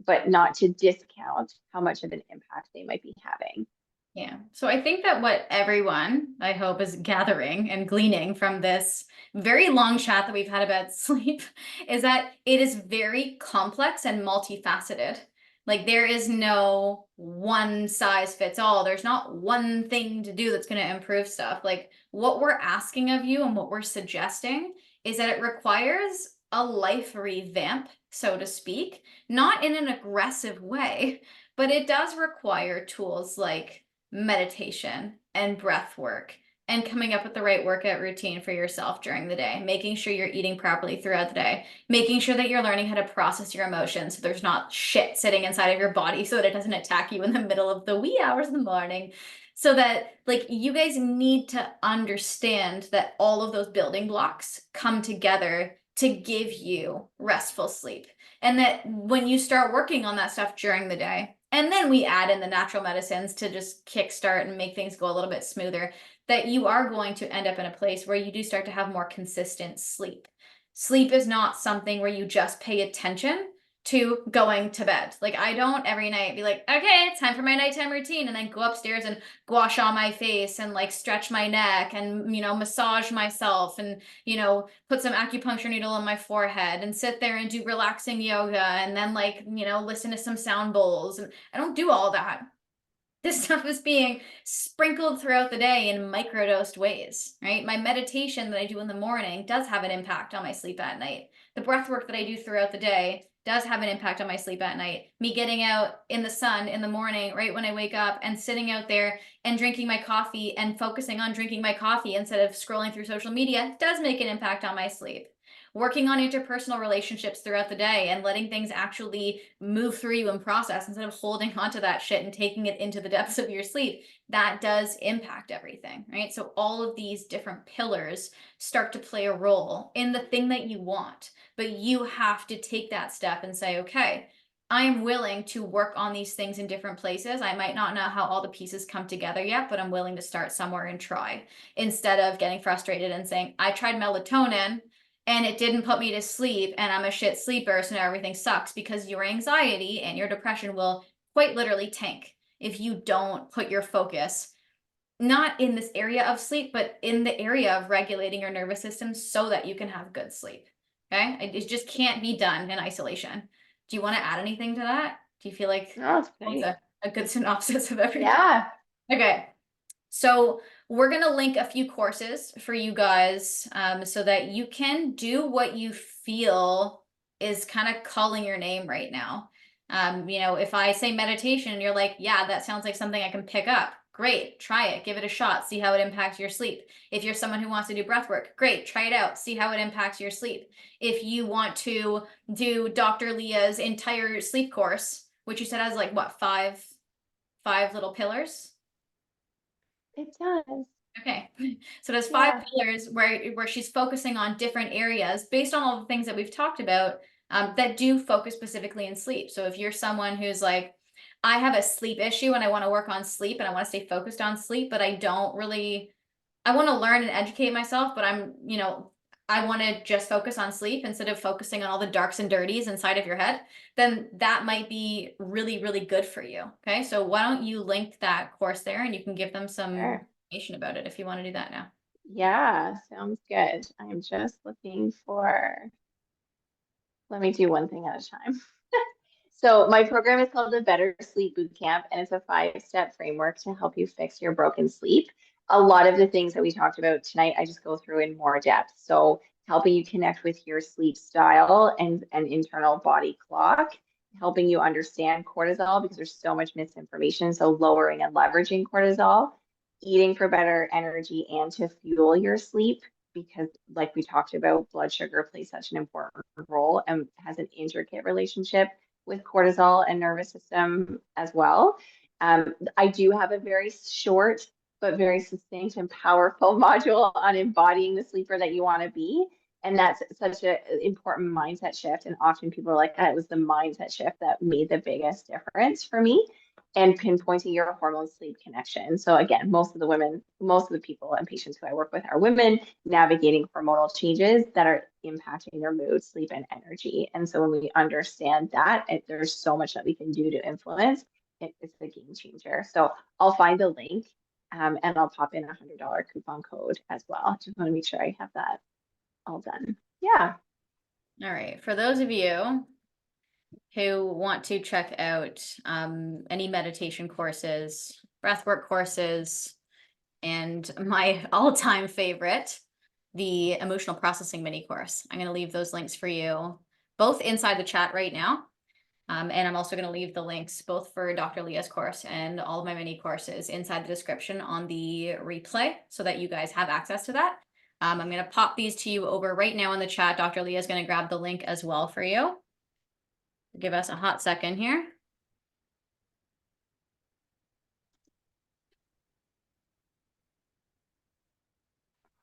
but not to discount how much of an impact they might be having. Yeah. So I think that what everyone, I hope, is gathering and gleaning from this very long chat that we've had about sleep is that it is very complex and multifaceted. Like there is no one size fits all. There's not one thing to do that's going to improve stuff. Like what we're asking of you and what we're suggesting is that it requires a life revamp, so to speak, not in an aggressive way, but it does require tools like meditation and breath work and coming up with the right workout routine for yourself during the day, making sure you're eating properly throughout the day, making sure that you're learning how to process your emotions so there's not shit sitting inside of your body so that it doesn't attack you in the middle of the wee hours of the morning. So that like you guys need to understand that all of those building blocks come together to give you restful sleep. And that when you start working on that stuff during the day, and then we add in the natural medicines to just kickstart and make things go a little bit smoother, that you are going to end up in a place where you do start to have more consistent sleep. Sleep is not something where you just pay attention to going to bed. Like I don't every night be like, okay, it's time for my nighttime routine, and then go upstairs and gua sha my face and like stretch my neck and, you know, massage myself and, you know, put some acupuncture needle on my forehead and sit there and do relaxing yoga and then like, you know, listen to some sound bowls. And I don't do all that. This stuff is being sprinkled throughout the day in microdosed ways, right? My meditation that I do in the morning does have an impact on my sleep at night. The breath work that I do throughout the day does have an impact on my sleep at night. Me getting out in the sun in the morning, right when I wake up, and sitting out there and drinking my coffee and focusing on drinking my coffee instead of scrolling through social media does make an impact on my sleep. Working on interpersonal relationships throughout the day and letting things actually move through you and process instead of holding onto that shit and taking it into the depths of your sleep, that does impact everything, right? So all of these different pillars start to play a role in the thing that you want, but you have to take that step and say, okay, I'm willing to work on these things in different places. I might not know how all the pieces come together yet, but I'm willing to start somewhere and try, instead of getting frustrated and saying, I tried melatonin and it didn't put me to sleep and I'm a shit sleeper, so now everything sucks, because your anxiety and your depression will quite literally tank if you don't put your focus not in this area of sleep, but in the area of regulating your nervous system so that you can have good sleep. Okay? It just can't be done in isolation. Do you want to add anything to that? Do you feel like No, it's that was great. a good synopsis of everything? Yeah. Okay. So we're going to link a few courses for you guys so that you can do what you feel is kind of calling your name right now. If I say meditation, you're like, yeah, that sounds like something I can pick up. Great, try it, give it a shot, see how it impacts your sleep. If you're someone who wants to do breath work, great, try it out, see how it impacts your sleep. If you want to do Dr. Leah's entire sleep course, which you said has like what, five little pillars? It does. Okay. So there's five Yeah. pillars where she's focusing on different areas based on all the things that we've talked about that do focus specifically in sleep. So if you're someone who's like, I have a sleep issue and I want to work on sleep and I want to stay focused on sleep, but I want to learn and educate myself, but I want to just focus on sleep instead of focusing on all the darks and dirties inside of your head, then that might be really, really good for you. Okay. So why don't you link that course there and you can give them some Sure. information about it if you want to do that now. Yeah, sounds good. I'm just looking for, let me do one thing at a time. So my program is called the Better Sleep Bootcamp, and it's a 5-step framework to help you fix your broken sleep. A lot of the things that we talked about tonight, I just go through in more depth. So helping you connect with your sleep style and an internal body clock, helping you understand cortisol because there's so much misinformation. So lowering and leveraging cortisol, eating for better energy and to fuel your sleep because like we talked about, blood sugar plays such an important role and has an intricate relationship with cortisol and nervous system as well. I do have a very short but very succinct and powerful module on embodying the sleeper that you want to be. And that's such an important mindset shift. And often people are like, it was the mindset shift that made the biggest difference for me and pinpointing your hormone sleep connection. So again, most of the people and patients who I work with are women navigating hormonal changes that are impacting their mood, sleep, and energy. And so when we understand that, there's so much that we can do to influence. It's a game changer. So I'll find the link and I'll pop in $100 coupon code as well. Just want to make sure I have that all done. Yeah. All right. For those of you who want to check out any meditation courses, breathwork courses, and my all-time favorite, the emotional processing mini course. I'm going to leave those links for you both inside the chat right now. And I'm also going to leave the links both for Dr. Leah's course and all of my mini courses inside the description on the replay so that you guys have access to that. I'm going to pop these to you over right now in the chat. Dr. Leah is going to grab the link as well for you. Give us a hot second here.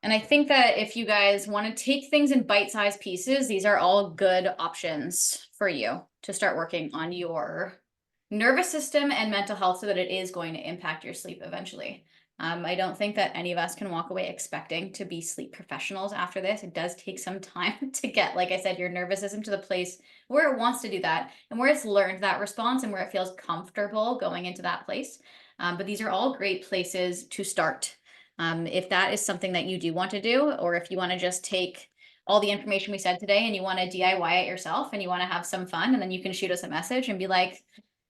And I think that if you guys want to take things in bite-sized pieces, these are all good options for you to start working on your nervous system and mental health so that it is going to impact your sleep eventually. I don't think that any of us can walk away expecting to be sleep professionals after this. It does take some time to get, like I said, your nervous system to the place where it wants to do that and where it's learned that response and where it feels comfortable going into that place. But these are all great places to start. If that is something that you do want to do, or if you want to just take all the information we said today and you want to DIY it yourself and you want to have some fun, and then you can shoot us a message and be like,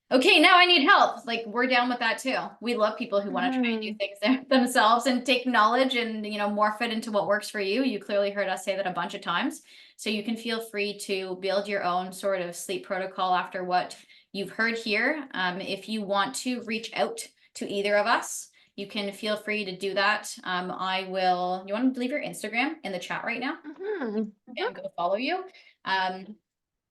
okay, now I need help. Like, we're down with that too. We love people who want to try and do things themselves and take knowledge and, morph it into what works for you. You clearly heard us say that a bunch of times. So you can feel free to build your own sort of sleep protocol after what you've heard here. If you want to reach out to either of us, you can feel free to do that. You want to leave your Instagram in the chat right now and go follow you.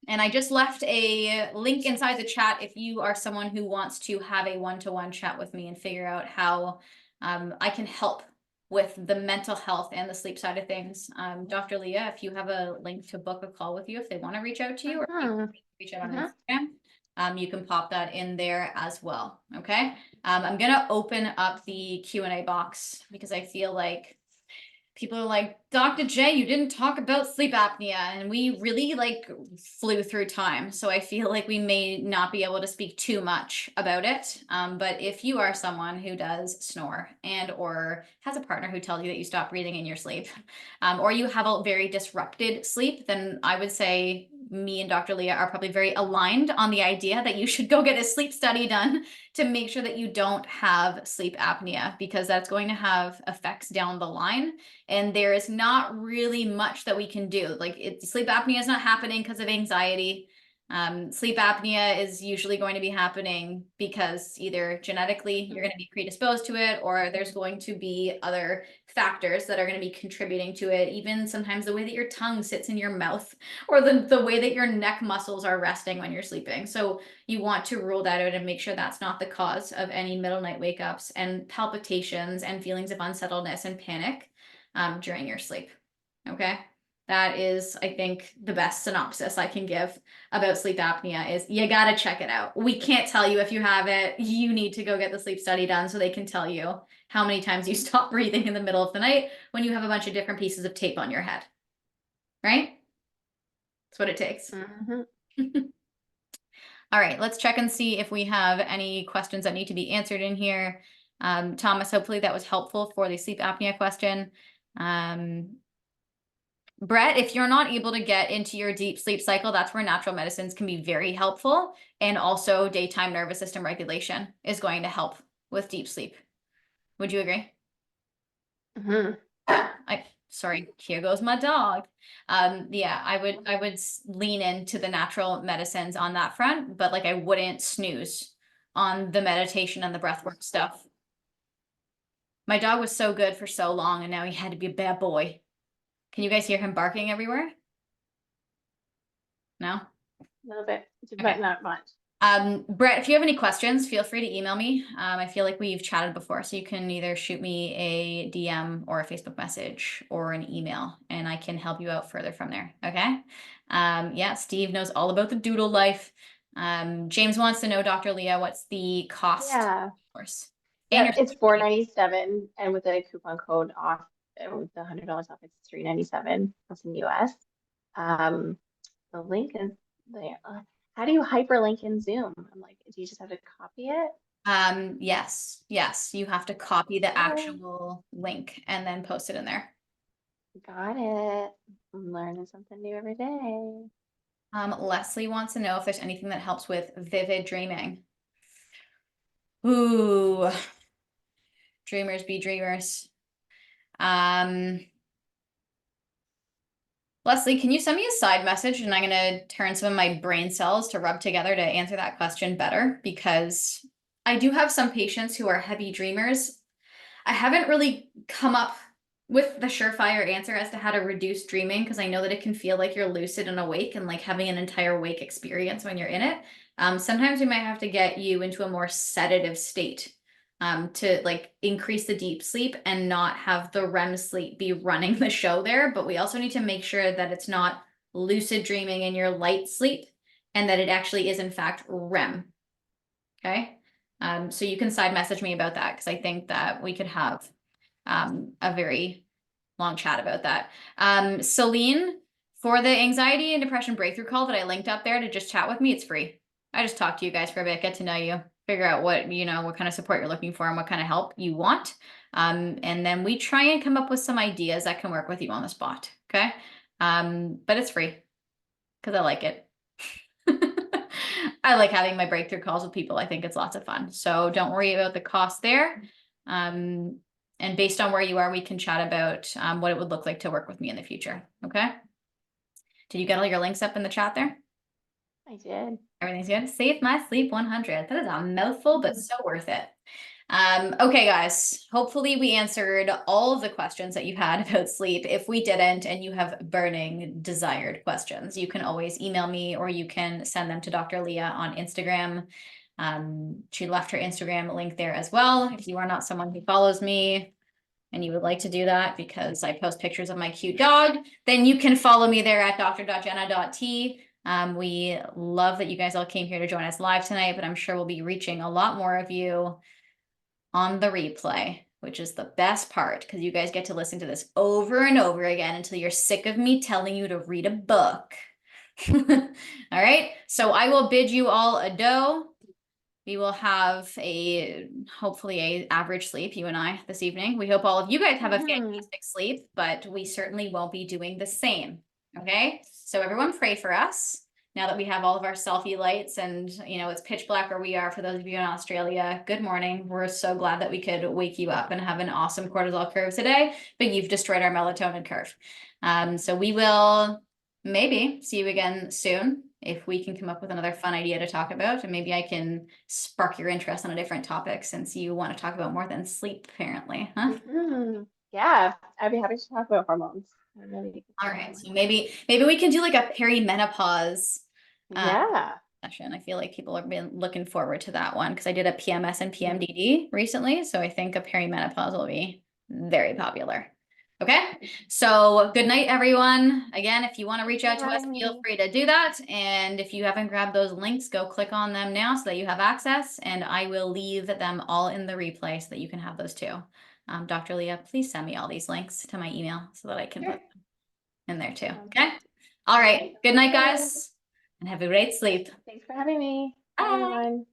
And I just left a link inside the chat if you are someone who wants to have a one-to-one chat with me and figure out how I can help with the mental health and the sleep side of things. Dr. Leah, if you have a link to book a call with you, if they want to reach out to you or if you reach out on Instagram, you can pop that in there as well. Okay. I'm going to open up the Q&A box because I feel like people are like, Dr. J, you didn't talk about sleep apnea. And we really flew through time. So I feel like we may not be able to speak too much about it. But if you are someone who does snore and or has a partner who tells you that you stop breathing in your sleep, or you have a very disrupted sleep, then I would say me and Dr. Leigha are probably very aligned on the idea that you should go get a sleep study done to make sure that you don't have sleep apnea, because that's going to have effects down the line. And there is not really much that we can do. Like sleep apnea is not happening because of anxiety. Sleep apnea is usually going to be happening because either genetically you're going to be predisposed to it, or there's going to be other factors that are going to be contributing to it. Even sometimes the way that your tongue sits in your mouth, or the way that your neck muscles are resting when you're sleeping. So you want to rule that out and make sure that's not the cause of any middle night wake ups and palpitations and feelings of unsettledness and panic during your sleep. Okay. That is, I think, the best synopsis I can give about sleep apnea is you got to check it out. We can't tell you if you have it. You need to go get the sleep study done so they can tell you how many times you stop breathing in the middle of the night when you have a bunch of different pieces of tape on your head. Right? That's what it takes. All right, let's check and see if we have any questions that need to be answered in here. Thomas, hopefully that was helpful for the sleep apnea question. Brett, if you're not able to get into your deep sleep cycle, that's where natural medicines can be very helpful. And also daytime nervous system regulation is going to help with deep sleep. Would you agree? Sorry, here goes my dog. Yeah, I would lean into the natural medicines on that front, but like I wouldn't snooze on the meditation and the breathwork stuff. My dog was so good for so long, and now he had to be a bad boy. Can you guys hear him barking everywhere? No? A little bit, Okay. but not much. Brett, if you have any questions, feel free to email me. I feel like we've chatted before, so you can either shoot me a DM or a Facebook message or an email, and I can help you out further from there. Okay. Yeah, Steve knows all about the doodle life. James wants to know, Dr. Leigha, what's the cost? Yeah. Of course. Yeah, it's $4.97, and with a coupon code off, with the $100 off, it's $3.97. That's in US. The link is there. How do you hyperlink in Zoom? I'm like, do you just have to copy it? Yes, you have to copy the actual link and then post it in there. Got it. I'm learning something new every day. Leslie wants to know if there's anything that helps with vivid dreaming. Ooh, dreamers be dreamers. Leslie, can you send me a side message, and I'm going to turn some of my brain cells to rub together to answer that question better, because I do have some patients who are heavy dreamers. I haven't really come up with the surefire answer as to how to reduce dreaming, because I know that it can feel like you're lucid and awake and like having an entire wake experience when you're in it. Sometimes we might have to get you into a more sedative state to like increase the deep sleep and not have the REM sleep be running the show there. But we also need to make sure that it's not lucid dreaming in your light sleep, and that it actually is in fact REM. Okay. So you can side message me about that, because I think that we could have a very long chat about that. Celine, for the anxiety and depression breakthrough call that I linked up there to just chat with me, it's free. I just talk to you guys for a bit, get to know you, figure out what, what kind of support you're looking for and what kind of help you want. And then we try and come up with some ideas that can work with you on the spot. Okay. But it's free because I like it. I like having my breakthrough calls with people. I think it's lots of fun. So don't worry about the cost there. And based on where you are, we can chat about what it would look like to work with me in the future. Okay. Did you get all your links up in the chat there? I did. Everything's good. Save my sleep 100. That is a mouthful, but so worth it. Okay, guys, hopefully we answered all of the questions that you had about sleep. If we didn't, and you have burning desired questions, you can always email me, or you can send them to Dr. Leigha on Instagram. She left her Instagram link there as well. If you are not someone who follows me and you would like to do that because I post pictures of my cute dog, then you can follow me there at dr.jenna.t. We love that you guys all came here to join us live tonight, but I'm sure we'll be reaching a lot more of you on the replay, which is the best part, because you guys get to listen to this over and over again until you're sick of me telling you to read a book. All right, so I will bid you all adieu. We will have hopefully a average sleep, you and I, this evening. We hope all of you guys have a fantastic sleep, but we certainly won't be doing the same. Okay, so everyone pray for us. Now that we have all of our selfie lights and it's pitch black where we are, for those of you in Australia, good morning. We're so glad that we could wake you up and have an awesome cortisol curve today, but you've destroyed our melatonin curve. So we will maybe see you again soon if we can come up with another fun idea to talk about, and maybe I can spark your interest on a different topic since you want to talk about more than sleep, apparently, huh? Yeah, I'd be happy to talk about hormones. I'm really All excited right, about so maybe we can do like a perimenopause it. Yeah. session. I feel like people have been looking forward to that one because I did a PMS and PMDD recently, so I think a perimenopause will be very popular. Okay, so good night, everyone. Again, if you want to reach out to us, feel free to do that. And if you haven't grabbed those links, go click on them now so that you have access. And I will leave them all in the replay so that you can have those too. Dr. Leigha, please send me all these links to my email so that I can put them in there too. Okay. All right. Good night, guys, and have a great sleep. Thanks for having me. Bye, Bye. everyone.